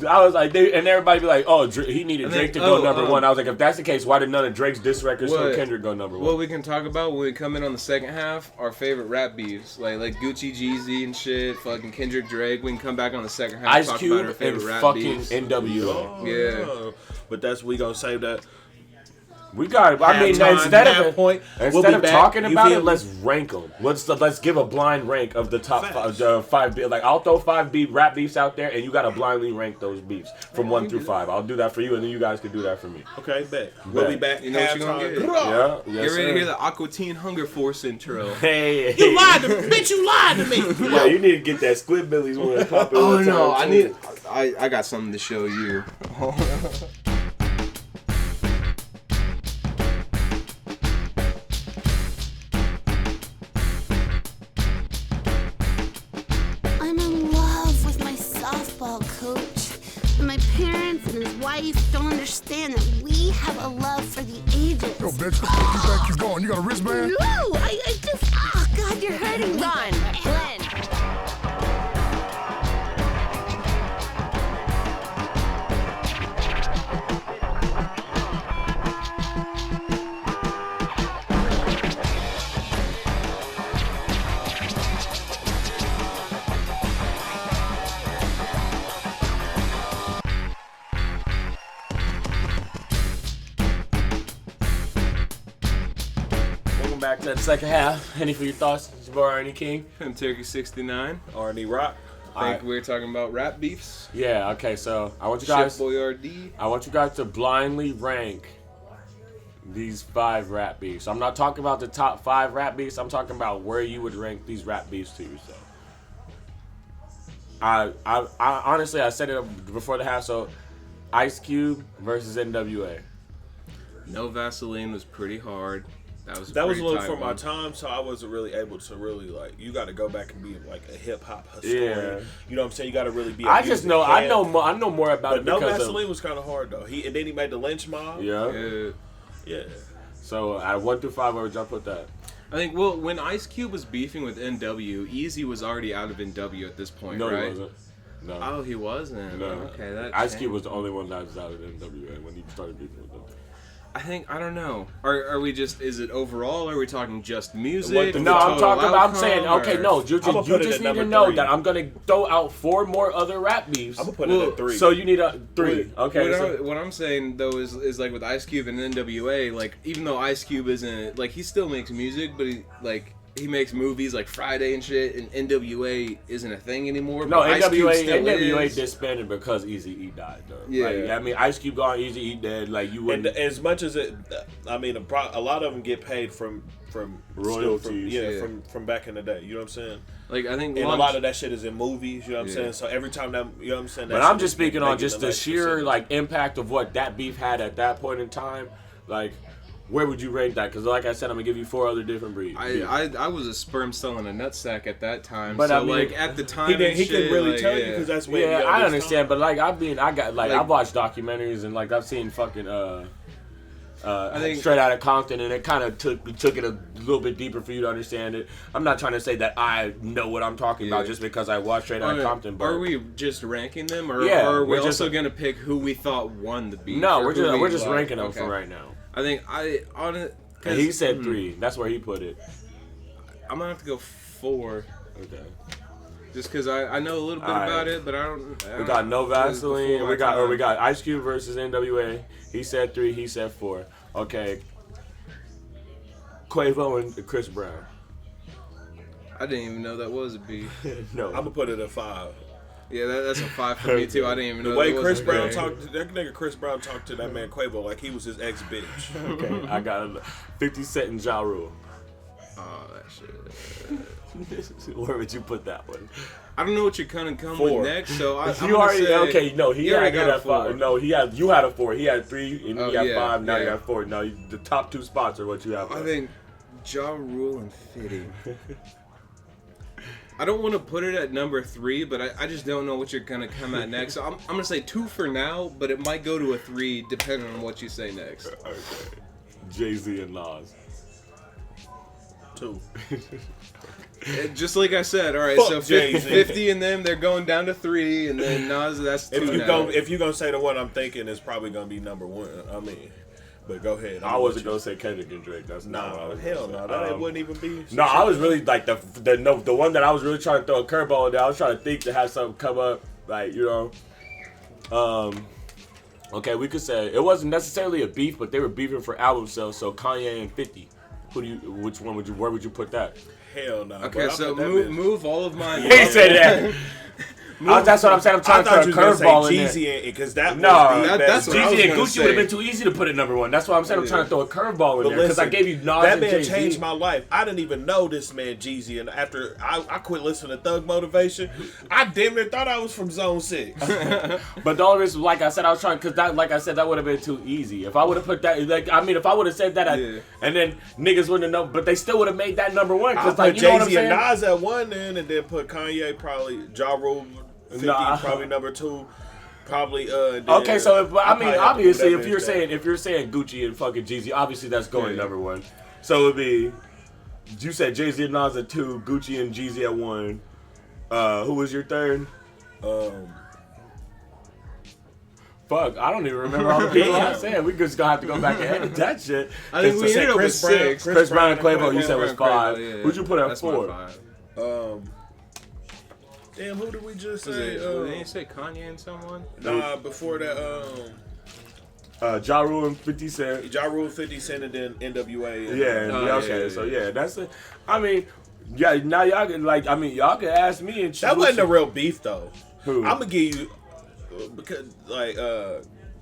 I was like, and everybody be like, "Oh, he needed And Drake then- to go oh, number one." I was like, if that's the case, why did none of Drake's diss records What- so Kendrick go number one? What we can talk about when we come in on the second half, our favorite rap beefs, like Gucci, Jeezy, and shit, fucking Kendrick, Drake. We can come back on the second half, Ice talk Cube about our and favorite rap fucking beefs. NWO. Yeah. Oh, but we gonna save that. We got. I mean, Halftime, instead half of point. We'll instead be of back. talking You about feel it, me? let's rank them. Let's give a blind rank of the top Facts. five. Like I'll throw 5 rap beefs out there, and you gotta blindly rank those beefs from 1 through 5. I'll do that for you, and then you guys can do that for me. Okay, bet. We'll be back. You know what you gonna halftime. get. Yeah. Yes, Get ready sir. to hear the Aqua Teen Hunger Force intro. Hey, You lied to me, bitch. You lied to me. Yeah, you need to get that Squidbillies one popping. Oh one no, time, I too. need. I got something to show you. I'm in love with my softball coach. And my parents and his wife don't understand that we have a love for the ages. Yo, bitch, you think you going? You got a wristband? No, I just, oh God, you're hurting me. Run, Glenn. Back to that second half. Henny for your thoughts. It's your boy Ernie King. I'm Turkey 69. Arnie Rock. I think we're talking about rap beefs. Yeah. Okay. So I want you Shit guys. Boyardee. I want you guys to blindly rank these 5 rap beefs. I'm not talking about the top 5 rap beefs. I'm talking about where you would rank these rap beefs to yourself. I honestly I said it before the half. So Ice Cube versus NWA. No Vaseline was pretty hard. That was a little tight for my one. time, so I wasn't really able to really like. You got to go back and be like a hip hop historian. Yeah. You know what I'm saying? You got to really be. I just know I know more about But it No because Vaseline was kind of hard though. And then he made the lynch mob. Yeah. Yeah. So at 1 through 5, where would y'all put that? I think, well, when Ice Cube was beefing with NW, Easy was already out of NW at this point, No, right? he wasn't. No. Oh, he wasn't? No. Okay, that Ice Cube changed. was the only one that was out of NWA when he started beefing with them. I don't know. Are we just, is it overall, or are we talking just music? What the- No, I'm total talking about. I'm saying, outcome, okay, or- no, you I'ma just put it at need to number know 3. that I'm gonna throw out 4 more other rap beefs. I'm gonna put Well, it at 3. So you need a 3. Okay. So, What I'm saying though is like with Ice Cube and NWA, like even though Ice Cube isn't like he still makes music, but he makes movies like Friday and shit, and NWA isn't a thing anymore. no, but Ice Cube still NWA is. disbanded because Eazy-E died, though. Yeah. Like, I mean, Ice Cube gone, Eazy-E dead. Like you And wouldn't. as much as it, I mean, a lot of them get paid from Royalties. from back in the day. You know what I'm saying? Like I think And Launch- a lot of that shit is in movies. You know what I'm Yeah. saying? So every time that, you know what I'm saying. But that I'm shit just is speaking on making just the nice sheer percentage. like impact of what that beef had at that point in time. Like, where would you rank that? Because like I said, I'm gonna give you 4 other different beefs. I was a sperm selling a nutsack at that time. But so I mean, like at the time, He didn't. and He shit, couldn't really like, tell you yeah. because that's way. Yeah, beyond I his understand, time. but like I got Like- I've watched documentaries and like I've seen fucking I think- Straight Outta Compton, and it kind of took it a little bit deeper for you to understand it. I'm not trying to say that I know what I'm talking about Yeah. just because I watched Straight Outta Compton. But Are we just ranking them, or Yeah, are we we're just- also gonna pick who we thought won the beef? no, or we're who just we liked? ranking them Okay. for right now. I think on it. And he said 3. That's where he put it. I'm gonna have to go 4, Okay. just because I know a little bit Alright. about it, but I don't. We got No Vaseline. Before We my time. got Ice Cube versus NWA. He said 3. He said 4. Okay. Quavo and Chris Brown. I didn't even know that was a beef. No. I'm gonna put it at 5. Yeah, that's a 5 for me too. I didn't even know The way that was Chris a Brown beef. talked, that nigga Chris Brown talked to that man Quavo like he was his ex bitch. Okay, I got 50 Cent and Ja Rule. Oh, that shit. Where would you put that one? I don't know what you're gonna come 4. with next, so I'm You gonna already say, okay? No, he you already had got a at 5. 4. No, you had a 4. He had 3, and Oh, he had yeah, 5. Now you yeah. got 4. Now the top 2 spots are what you have. I left. think Ja Rule and Fitting. I don't want to put it at number 3, but I just don't know what you're gonna come at next. So I'm gonna say 2 for now, but it might go to a 3 depending on what you say next. Okay. Jay-Z and Nas. 2. Just like I said, all right. Fuck So Jay-Z. 50 and them, they're going down to 3, and then Nas, that's 2 now. If you gonna say the one I'm thinking, it's probably gonna be number 1. I mean, but go ahead. I wasn't gonna say Kendrick and Drake. That's not what I Nah, was hell gonna no. say. That wouldn't even be. No, I was really like the one that I was really trying to throw a curveball in there. I was trying to think to have something come up, like okay, we could say it wasn't necessarily a beef, but they were beefing for album sales. So Kanye and 50, where would you put that? Hell no. Okay, so move all of mine. He said that. That's what I'm saying. I'm trying to throw a curveball in there. Jeezy because that that's what I was Jeezy and gonna Gucci would have been too easy to put at number one. That's why I'm saying I'm trying to throw a curveball in there because I gave you Nas that and man Jay-Z. changed my life. I didn't even know this man Jeezy, and after I quit listening to Thug Motivation, I damn near thought I was from Zone 6. But the only reason, like I said, I was trying because that, like I said, that would have been too easy. If I would have put that, if I would have said that, and then niggas wouldn't have known, but they still would have made that number one because like you know what I'm Jay-Z saying. and Nas at one end, and then put Kanye probably Ja Rule 50 probably number two. Probably okay, so obviously if you're saying saying Gucci and fucking Jeezy, obviously that's going number one. So it'd be you said Jay-Z and Nas at 2, Gucci and Jeezy at 1. Who was your third? Fuck, I don't even remember all the people I said. We just gonna have to go back and edit that shit. I think we ended up with 6. Chris Brown and Quavo, you said was 5. Yeah. Who'd you put at That's 4? my 5. Damn, who did we just say? They didn't say Kanye and someone? Nah, before that, Ja Rule and 50 Cent. Ja Rule, 50 Cent, and then NWA. Okay, so that's it. I mean, yeah, now y'all can y'all can ask me and that wasn't a real beef though. Who? I'm gonna give you because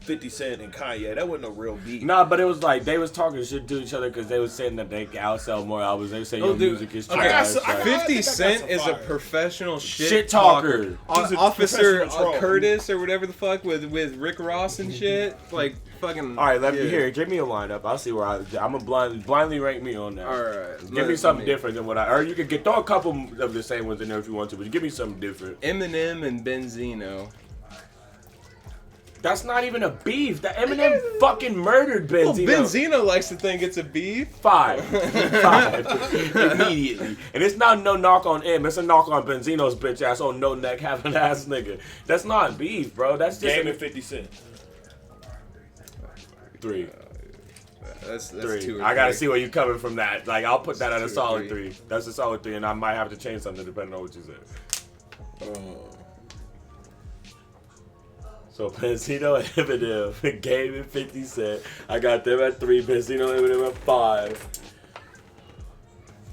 50 Cent and Kanye, that wasn't a real beef. Nah, but it was like they was talking shit to each other because they was saying that they can outsell more albums. They say your music is trash. 50 Cent is a professional shit talker. Officer Curtis or whatever the fuck with Rick Ross and shit. Like fucking. All right, let me hear it. Give me a lineup. I'll see where I'm gonna blindly rank me on that. All right, give me something different than what or you could throw a couple of the same ones in there if you want to, but give me something different. Eminem and Benzino. That's not even a beef. That Eminem fucking murdered Benzino. Well, Benzino likes to think it's a beef. 5 immediately, and it's not no knock on M. It's a knock on Benzino's bitch ass on no neck having ass nigga. That's not beef, bro. That's just Game and 50 Cent. 3. That's 3. 2 or 3. I gotta see where you coming from. That I'll put that at a solid 3. That's a solid 3, and I might have to change something depending on what you said. So Benzino and Eminem, Game and 50 Cent. I got them at 3. Benzino and Eminem at 5.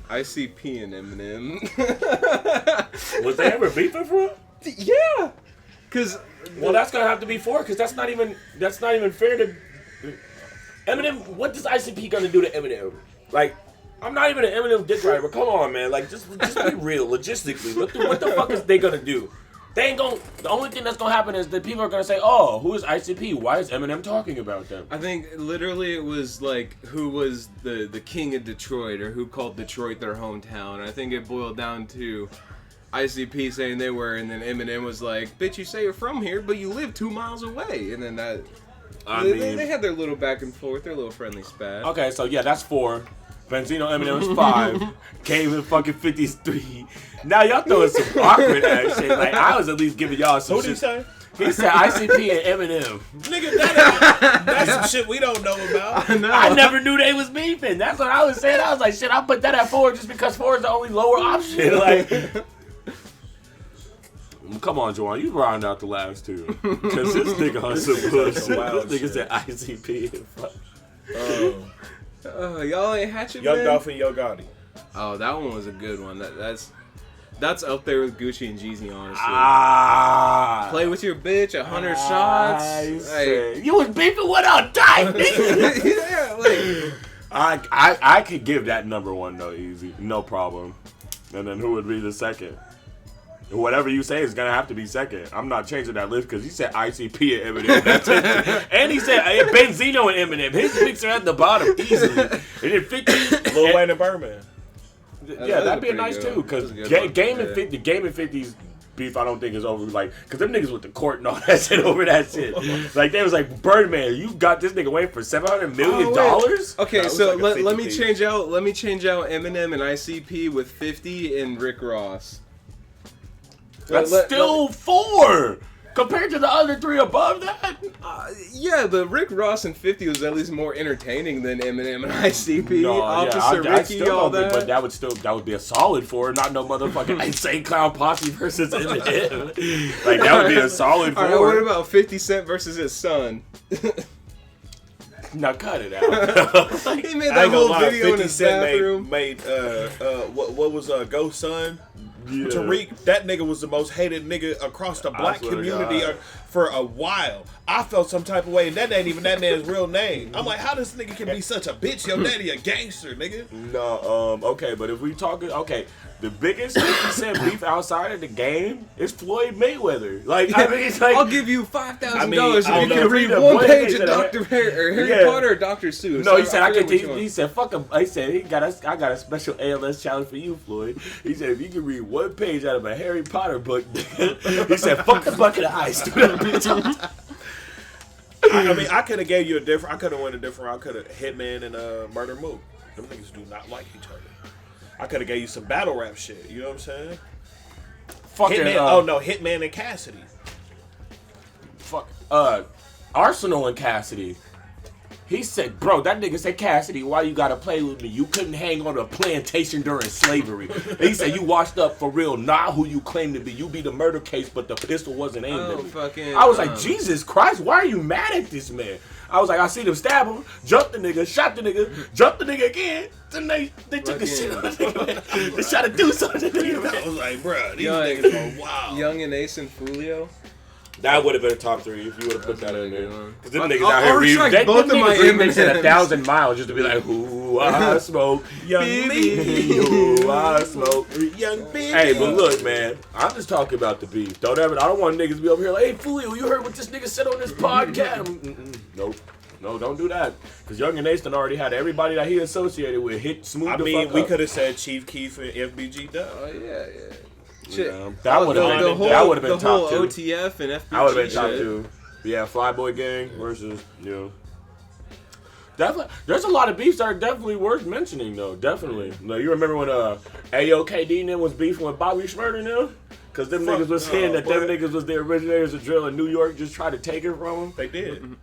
ICP and Eminem. Was they ever beefing for it? Yeah. Well, that's gonna have to be 4 because that's not even fair to Eminem. What is ICP gonna do to Eminem? Like, I'm not even an Eminem dick rider, but come on, man. Like, just be real. Logistically, what the fuck is they gonna do? They ain't gonna. The only thing that's gonna happen is that people are gonna say, "Oh, who is ICP? Why is Eminem talking about them?" I think literally it was like who was the king of Detroit or who called Detroit their hometown. I think it boiled down to ICP saying they were, and then Eminem was like, "Bitch, you say you're from here, but you live 2 miles away," and then that. They had their little back and forth, their little friendly spat. Okay, so yeah, that's 4. Benzino Eminem is 5. Game and fucking 50's 3. Now y'all throwing some awkward ass shit. Like I was at least giving y'all some shit. Who did he say? He said ICP and Eminem. Nigga, that's some shit we don't know about. I never knew they was beefing. That's what I was saying. I was like, shit, I'll put that at 4 just because 4 is the only lower option. Like, come on, Juwan, you round out the last 2. Because this nigga on some bullshit. This nigga said ICP and fuck. Y'all ain't hatchet, Young man? Dolph and Yo Gotti. Oh, that one was a good one. That's up there with Gucci and Jeezy, honestly. Play with your bitch, 100 shots. Like, you was beefing with a dyke, nigga. Yeah, like I could give that number 1 though, easy, no problem. And then who would be the second? Whatever you say is gonna have to be second. I'm not changing that list because he said ICP and Eminem. That's it. And he said Benzino and Eminem. His picks are at the bottom easily. And then 50, Lil Wayne and Birdman. Yeah, that'd be a nice too. Because Game and 50's beef, I don't think is over. Like, because them niggas with the court and all that shit over that shit. Like they was like, Birdman, you got this nigga Wayne for $700 million. Okay, No, so like let me change out. Let me change out Eminem and ICP with 50 and Rick Ross. That's still 4 compared to the other 3 above that. Yeah, but Rick Ross and 50 was at least more entertaining than Eminem and ICP. No, Officer I Ricky, still all don't that. think, but that would be a solid 4, not no motherfucking Insane Clown Posse versus Eminem. Like that would be a solid 4. All right, what about 50 Cent versus his son? Now cut it out. He made that whole video in his bathroom. Made what was Ghost Son? Yeah. Tariq, that nigga was the most hated nigga across the black swear to community God. for a while. I felt some type of way, and that ain't even that man's real name. I'm like, how this nigga can be such a bitch? Your daddy a gangster, nigga. No, okay, but if we talking, okay, the biggest 50 Cent beef outside of the game is Floyd Mayweather. Like, I mean, it's like, I'll give you $5,000 I mean, if I you don't can know. read Freedom, one one page page of of Dr. Harry Yeah. Potter or Dr. Seuss. no, he I said I forget could which teach. one. He said, "Fuck him." He said, I got a special ALS challenge for you, Floyd. He said, if you can read one page out of a Harry Potter book, he said, "Fuck the bucket of ice." I mean, I could have gave you a different. I could have went a different route. I could have Hitman and Murder Mook. Them niggas do not like each other. I could have gave you some battle rap shit. You know what I'm saying? Fucking, Hitman. Hitman and Cassidy. fuck. Arsenal and Cassidy. He said, bro, that nigga said, Cassidy, why you gotta play with me? You couldn't hang on a plantation during slavery. He said, you washed up for real, not who you claim to be. You be the murder case, but the pistol wasn't aimed at me. Fucking, I was like, Jesus Christ, why are you mad at this man? I was like, I seen him stab him, jump the nigga, shot the nigga, jumped the nigga again. Then they took a shit on the nigga. They tried to do something to the nigga. I was like, bruh, these Young- niggas are wild. Young and Ace and Fulio. That would have been a top 3 if you would have put that in there. Because them niggas I'll out here retract they both of my remixing M&Ms. 1,000 miles just to be like, who I smoke, young me, who I smoke. Young baby. Hey, but look, man, I'm just talking about the beef. I don't want niggas to be over here like, hey, Fulio, you heard what this nigga said on this podcast? Nope. No, don't do that. Because Young and Nathan already had everybody that he associated with hit smooth I the mean, fuck we up. could have said Chief Keef and FBG Dub. Oh, yeah. You know, that would have been, the whole top 2. OTF and FBG I would have been top shit. 2. Yeah, Flyboy Gang versus, you know. Definitely, there's a lot of beefs that are definitely worth mentioning, though. Definitely. Like, you remember when AOKD and them was beefing with Bobby Shmurda and them? Because them niggas was saying that them niggas was the originators of drill and New York just tried to take it from them. They did.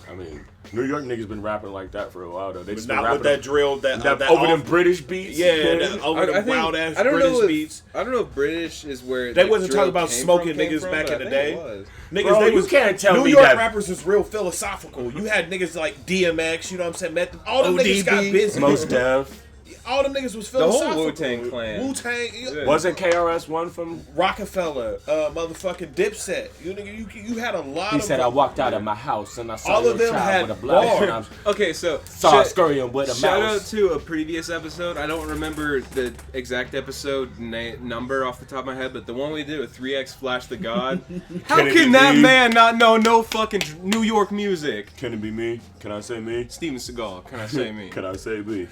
I mean, New York niggas been rapping like that for a while, though. They But just been not rapping with that drill, that over them off- British beats. Yeah, that over the wild ass British beats. I don't know if British is where They like, wasn't drill talking about came smoking came niggas from, back but in I the think day. it was. Niggas, Bro, they you was, can't tell New me York that- rappers was real philosophical. You had niggas like DMX, you know what I'm saying? Method. All them niggas got ODB. busy. Most Def. All them niggas was The whole philosophical. Wu-Tang Clan. Wu-Tang. Yeah. Wasn't KRS One from... Rockefeller, motherfucking Dipset. You had a lot He of said, I walked out of my house and I saw All your of them child had with a black bars. and I Okay, so saw her scurrying with a shout out mouse. to a previous episode. I don't remember the exact episode number off the top of my head, but the one we did with 3X Flash the God. How Can it can be that me? man not know no fucking New York music? Can it be me? Can I say me? Steven Seagal, can I say me? Can I say me?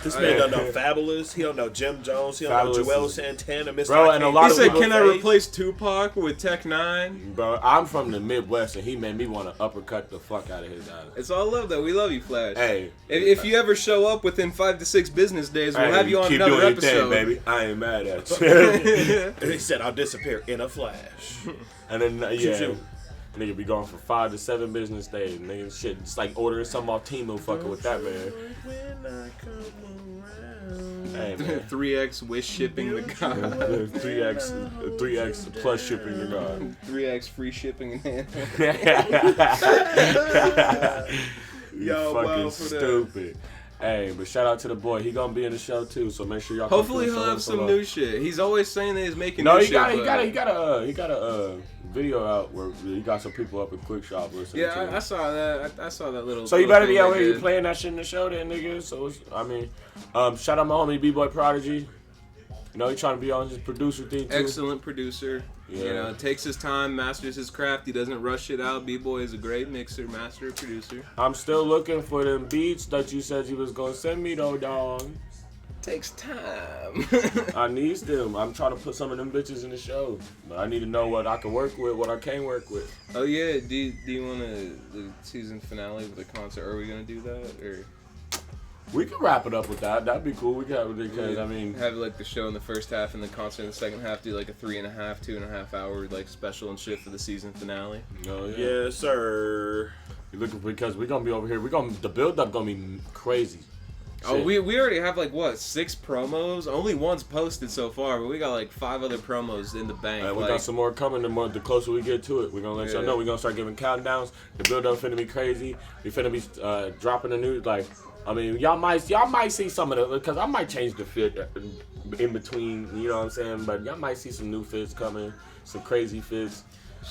This man don't know Fabulous. He don't know Jim Jones. He don't Fabulous know Joel is- Santana. Mr. Bro, and a lot He of said, people "Can I Face. replace Tupac with Tech 9?" Bro, I'm from the Midwest and he made me want to uppercut the fuck out of his ass. It's all love, though. We love you, Flash. Hey. If you ever show up within 5 to 6 business days, we'll Hey, have you on keep another doing your episode. thing, baby. I ain't mad at you. He said, "I'll disappear in a flash." And then, yeah, Shoot. nigga be going for 5 to 7 business days. Nigga, shit, it's like ordering something off Temu fucking with that, man. Hey, man. 3X wish shipping the God. 3X plus shipping your God. 3X free shipping. You Yo, fucking well, for that. stupid. Hey, but shout out to the boy. He gonna be in the show too, so make sure y'all. Hopefully come through, he'll show have us some love. new shit. He's always saying that he's making No, new he shit. got but- he got a video out where he got some people up in Quick Shop listening to Yeah, him. I saw that. I saw that little. So you little better thing be out they here did. playing that shit in the show then, nigga. So, I mean, shout out my homie B-Boy Prodigy. You know, he trying to be on his producer thing too. Excellent producer. Yeah. You know, takes his time, masters his craft. He doesn't rush it out. B-Boy is a great mixer, master, producer. I'm still looking for them beats that you said you was gonna send me though, dog. Takes time. I need them. I'm trying to put some of them bitches in the show. But I need to know what I can work with, what I can't work with. Oh yeah, do you want the season finale with a concert? Are we gonna do that or We can wrap it up with that. That'd be cool. We can have it because I mean, have like the show in the first half and the concert in the second half? Do like a 3.5, 2.5 hour like special and shit for the season finale. no, yeah. Yes, sir. You looking because we're gonna be over here. The build up gonna be crazy. Oh, Shit. we already have like what 6 promos? Only one's posted so far, but we got like 5 other promos in the bank. And we like, got some more coming the closer we get to it. We're gonna let y'all Yeah. know. We're gonna start giving countdowns. The build up finna be crazy. We finna be dropping the news like I mean, y'all might see some of the, because I might change the fit in between, you know what I'm saying? But y'all might see some new fits coming, some crazy fits.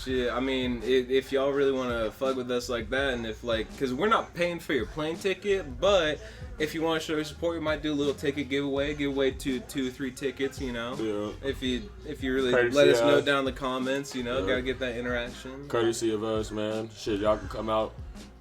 Shit, I mean, if y'all really want to fuck with us like that, and if like, because we're not paying for your plane ticket, but if you want to show your support, we might do a little ticket giveaway 2-3 tickets, you know. Yeah. If you really Courtesy let us know us. down in the comments, you know, gotta get that interaction. Courtesy of us, man. Shit, y'all can come out.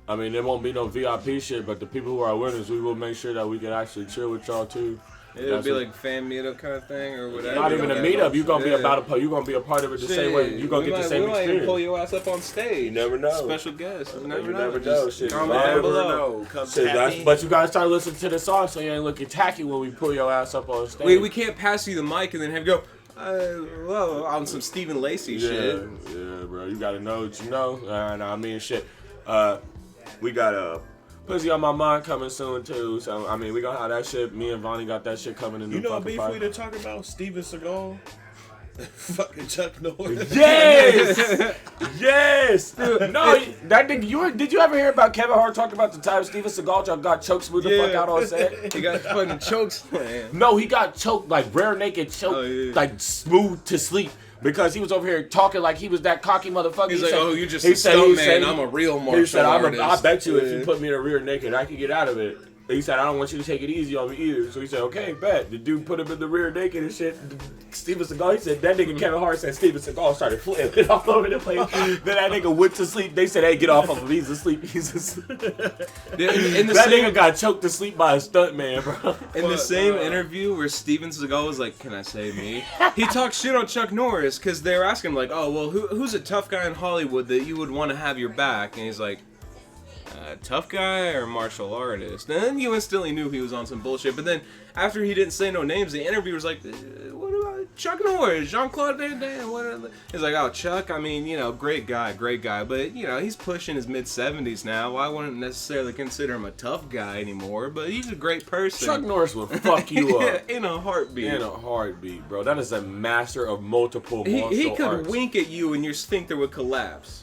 I mean, there won't be no VIP shit, but the people who are winners, we will make sure that we can actually chill with y'all too. It'll be like fan meetup kind of thing or whatever. Not even a meetup. You're gonna be you're gonna be a part of it the same way. You're gonna get the same We might even experience. pull your ass up on stage. You never know. Special guest. You never You know. never know. Just Shit, comment you down never below. Come Shit, tap me. but you gotta start listening to the song so you ain't looking tacky when we pull your ass up on stage. We can't pass you the mic and then have you go, whoa, on some Stephen Lacey shit. Yeah, bro. You gotta know what you know. And I mean, shit. We got Pussy on My Mind coming soon too. So I mean, we gonna have that shit. Me and Vonnie got that shit coming in the You know what fucking beef pipe. we done talking about? Steven Seagal? Fucking Chuck Norris. Yes! Yes! Dude, no, that nigga, did you ever hear about Kevin Hart talking about the time Steven Seagal got choked smooth the fuck out on set? He got fucking choke slam. No, he got choked, like rare naked choked, like smooth to sleep. Because he was over here talking like he was that cocky motherfucker. He's He like, said- oh, you just he a stunt said- man. I'm a real He martial said, artist. I bet you if you put me in a rear naked, I could get out of it. He said, I don't want you to take it easy on me either. So he said, okay, bet. The dude put him in the rear naked and shit. Steven Seagal, he said, that nigga Kevin Hart said Steven Seagal started flipping all over the place. Then that nigga went to sleep. They said, hey, get off of him. He's asleep. He's asleep. That nigga got choked to sleep by a stunt man, bro. In the same interview where Steven Seagal was like, can I say me? He talked shit on Chuck Norris because they were asking him like, oh, well, who's a tough guy in Hollywood that you would want to have your back? And he's like, tough guy or martial artist? And then you instantly knew he was on some bullshit. But then after he didn't say no names, the interviewer was like, what about Chuck Norris, Jean-Claude Van Damme? What? He's like, oh, Chuck, I mean, you know, great guy. But, you know, he's pushing his mid-70s now. Well, I wouldn't necessarily consider him a tough guy anymore, but he's a great person. Chuck Norris will fuck you up. In a heartbeat. In a heartbeat, bro. That is a master of multiple martial He could arts. wink at you and your sphincter would collapse.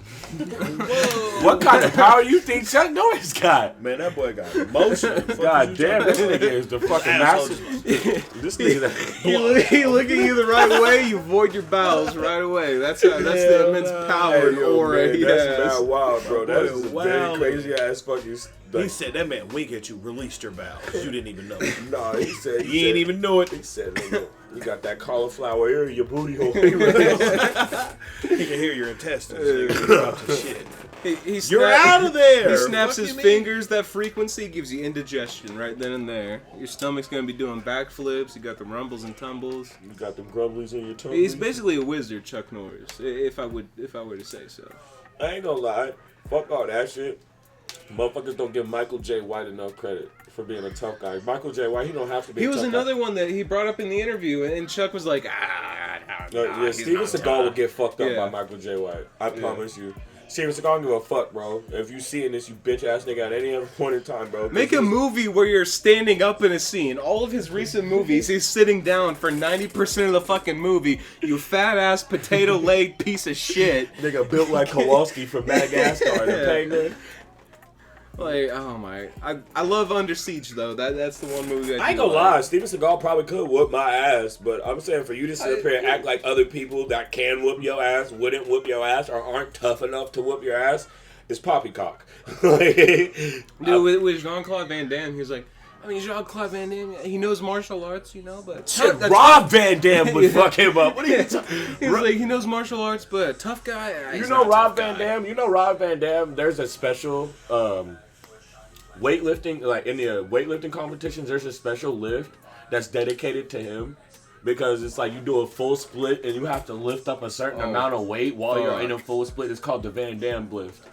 What kind of power you think Chuck Norris got? Man, that boy got emotion. God damn, this nigga is the fucking master. This nigga. He look at you the right way, you void your bowels right away. That's the immense power and aura he has. That's wild, bro. That is a Wow. very crazy ass fucking. He said that man wink at you, released your bowels. You didn't even know. Nah, he said You ain't even know it. He said, nigga, you got that cauliflower ear in your booty hole. He can hear your intestines. Nigga. You're about to shit. You're out of there. He snaps Fuck his you mean? fingers. That frequency gives you indigestion right then and there. Your stomach's gonna be doing backflips. You got the rumbles and tumbles. You got them grumblies in your tongue. He's basically a wizard, Chuck Norris, if I were to say so. I ain't gonna lie. Fuck all that shit. Motherfuckers don't give Michael J. White enough credit for being a tough guy. Michael J. White, he don't have to be He a was tough another guy. one that he brought up in the interview, and Chuck was like, Yeah, Steven Seagal would get fucked up Yeah. by Michael J. White. I promise you. Steven Seagal don't give a fuck, bro. If you seeing this, you bitch ass nigga at any other point in time, bro. Make a movie where you're standing up in a scene. All of his recent movies, he's sitting down for 90% of the fucking movie. You fat ass potato leg piece of shit. Nigga built like Kowalski from Madagascar, the penguin. Like, oh my! I love Under Siege though. That's the one movie I ain't gonna lie, Steven Seagal probably could whoop my ass, but I'm saying for you to sit up here and act like other people that can whoop your ass, wouldn't whoop your ass, or aren't tough enough to whoop your ass, is poppycock. Dude, with Jean-Claude Van Damme, he was like, I mean, Jean-Claude Van Damme, he knows martial arts, you know, but Shit, Rob Van Dam would fuck him up. What are you talking? He was like, he knows martial arts, but a tough guy. You know Rob Van Dam? You know Rob Van Dam? There's a special weightlifting, like in the weightlifting competitions, there's a special lift that's dedicated to him. Because it's like you do a full split and you have to lift up a certain amount of weight while you're in a full split. It's called the Van Dam lift.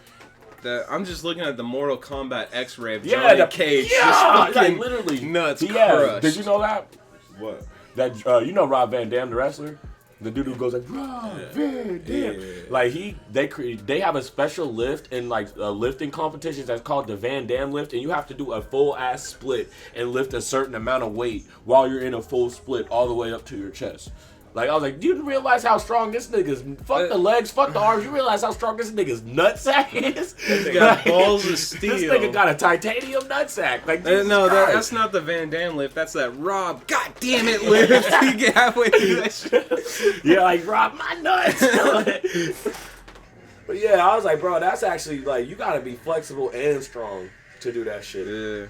I'm just looking at the Mortal Kombat X-ray of Johnny Cage. Yeah, just like fucking literally nuts Yeah. crushed. Did you know that? What? That you know Rob Van Dam, the wrestler, the dude who goes like Rob Van Dam. Yeah. Like they have a special lift in like lifting competitions that's called the Van Dam lift, and you have to do a full ass split and lift a certain amount of weight while you're in a full split all the way up to your chest. Like, I was like, do you realize how strong this nigga's, fuck the legs, fuck the arms, you realize how strong this nigga's nutsack is? He got balls of steel. This nigga got a titanium nutsack. Like, No, Christ. that's not the Van Damme lift. That's that Rob, god damn it, lift. You get halfway through that shit. Yeah, like, Rob, my nuts. But yeah, I was like, bro, that's actually, like, you gotta be flexible and strong to do that shit. Yeah.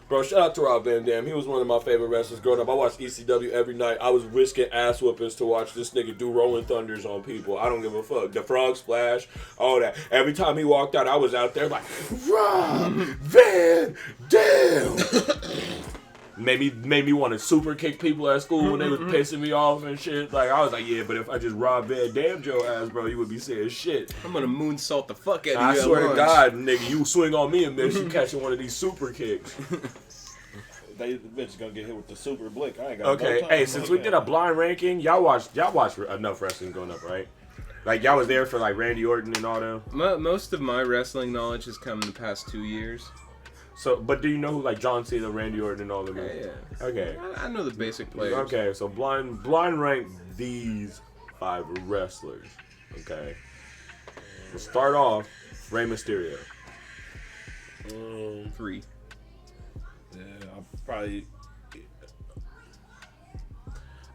Bro, shout out to Rob Van Dam. He was one of my favorite wrestlers growing up. I watched ECW every night. I was risking ass whoopings to watch this nigga do Rolling Thunders on people. I don't give a fuck. The frog splash, all that. Every time he walked out, I was out there like, Rob Van Dam. made me want to super kick people at school when they was pissing me off and shit. Like, I was like, yeah, but if I just Rob Van Dam your ass, bro, you would be saying shit. I'm gonna moonsault the fuck out of I you. swear to God, nigga, you swing on me and miss, you catching one of these super kicks. The bitch is gonna get hit with the super blick. I ain't got Okay, no time hey, for since that. we did a blind ranking, y'all watched enough wrestling growing up, right? Like, y'all was there for, like, Randy Orton and all them. Most of my wrestling knowledge has come in the past 2 years. So, but do you know who, like, John Cena, Randy Orton, and all them? Yeah. Okay. I know the basic players. Okay, so blind rank these 5 wrestlers. Okay. We'll start off, Rey Mysterio. 3. Yeah, I'm probably.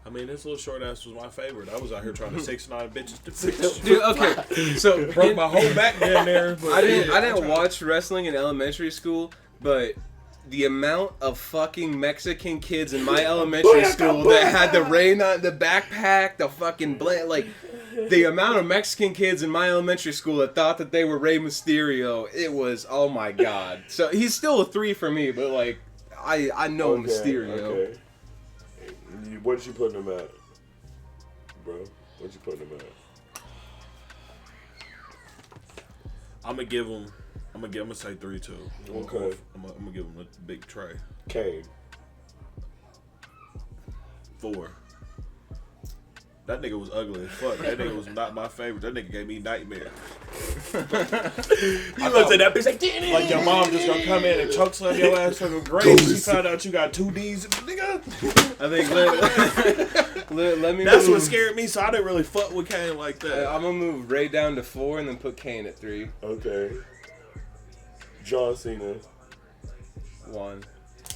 I mean, this little short ass was my favorite. I was out here trying to 6'9" bitches to fix. Dude, okay, so Broke my whole back down there. But I didn't watch wrestling in elementary school, but the amount of fucking Mexican kids in my elementary school that had the Reyna, the backpack, the fucking like the amount of Mexican kids in my elementary school that thought that they were Rey Mysterio, it was, oh my god. So he's still a 3 for me, but like I know Mysterio. Okay. What did you put him at, bro? What you put him at? I'm gonna say 3 too. Okay. I'm gonna give him a big tray. Kane. 4. That nigga was ugly as fuck. That nigga was not my favorite. That nigga gave me nightmares. You looked at that bitch like, Like your mom just gonna come in and choke slam your ass from the grave. She found out you got 2 D's. Nigga. I think let me. That's move. what scared me. So I didn't really fuck with Kane like that. I'm gonna move Ray down to 4 and then put Kane at 3. okay. John Cena. 1.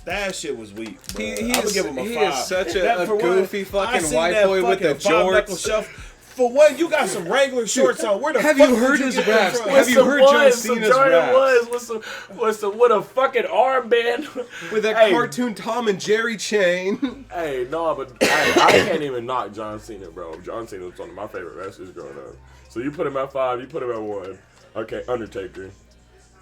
That shit was weak, bro. He I'm gonna give him a 5. is such a That, for goofy one, I fucking seen white that boy with the fucking five-knuckle jorts. shelf. For one, you got some Wrangler shorts on. Where the Have fuck you heard did his get that raps? from? Have you heard John Cena's raps? with a fucking armband. With that Hey. cartoon Tom and Jerry chain. Hey, no, but I can't even knock John Cena, bro. John Cena was one of my favorite wrestlers growing up. So you put him at 5, you put him at 1. Okay, Undertaker.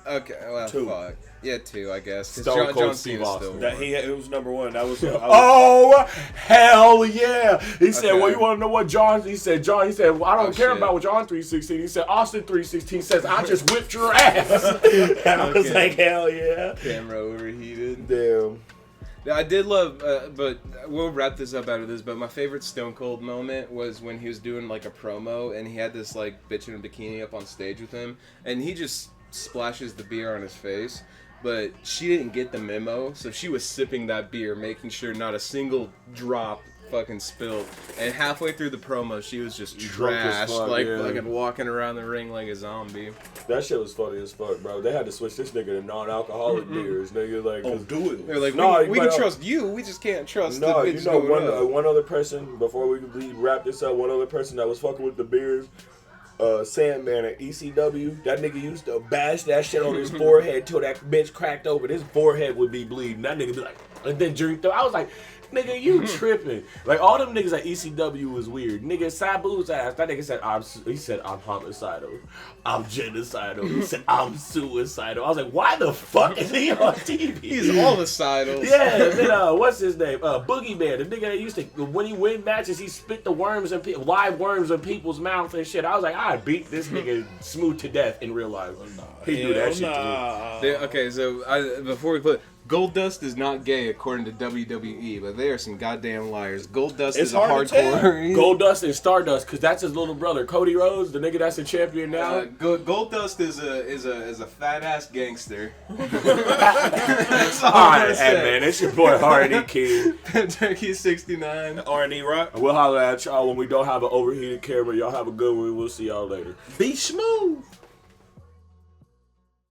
Okay, well, 2. fuck. Yeah, 2, I guess. 'Cause Stone Cold John Steve Cena's Austin. still That it was number 1. That was. Oh, hell yeah. He said, Okay. well, you want to know what John, he said, well, I don't care shit. about what John 316. He said, Austin 316 says, I just whipped your ass. And I was Okay. like, hell yeah. camera overheated. Damn. Yeah, I did love, but we'll wrap this up out of this, but my favorite Stone Cold moment was when he was doing, like, a promo, and he had this, like, bitch in a bikini up on stage with him, and he just splashes the beer on his face, but she didn't get the memo, so she was sipping that beer, making sure not a single drop fucking spilled, and halfway through the promo, she was just Drunk as trashed, fuck, like, yeah. fucking walking around the ring like a zombie. That shit was funny as fuck, bro. They had to switch this nigga to non-alcoholic beers, nigga. Like, Oh, do it. They're like, No, we but, can trust you, we just can't trust the no, bitch you know, going up. one other person, before we wrap this up, one other person that was fucking with the beers, Sandman at ECW, that nigga used to bash that shit on his forehead till that bitch cracked open. His forehead would be bleeding. That nigga be like, and then drink though. I was like, nigga, you tripping. Like, all them niggas at ECW was weird. Nigga, Sabu's ass, that nigga said, I'm homicidal. I'm genocidal. He said, I'm suicidal. I was like, why the fuck is he on TV? He's all the sidles. Yeah, and then, what's his name? Boogie Man, the nigga that used to, when he win matches, he spit the worms and live worms in people's mouth and shit. I was like, I beat this nigga smooth to death in real life. He do that shit to me. Okay, so before we put Goldust is not gay according to WWE, but they are some goddamn liars. Goldust It's is a hard to tell. hardcore. Goldust and Stardust, because that's his little brother. Cody Rhodes, the nigga that's a champion now. Goldust is a fat ass gangster. That's all All I'm right, gonna hey, say. man, it's your boy R&E King. Turkey 69. R&E Rock. And we'll holler at y'all when we don't have an overheated camera. Y'all have a good one. We'll see y'all later. Be smooth.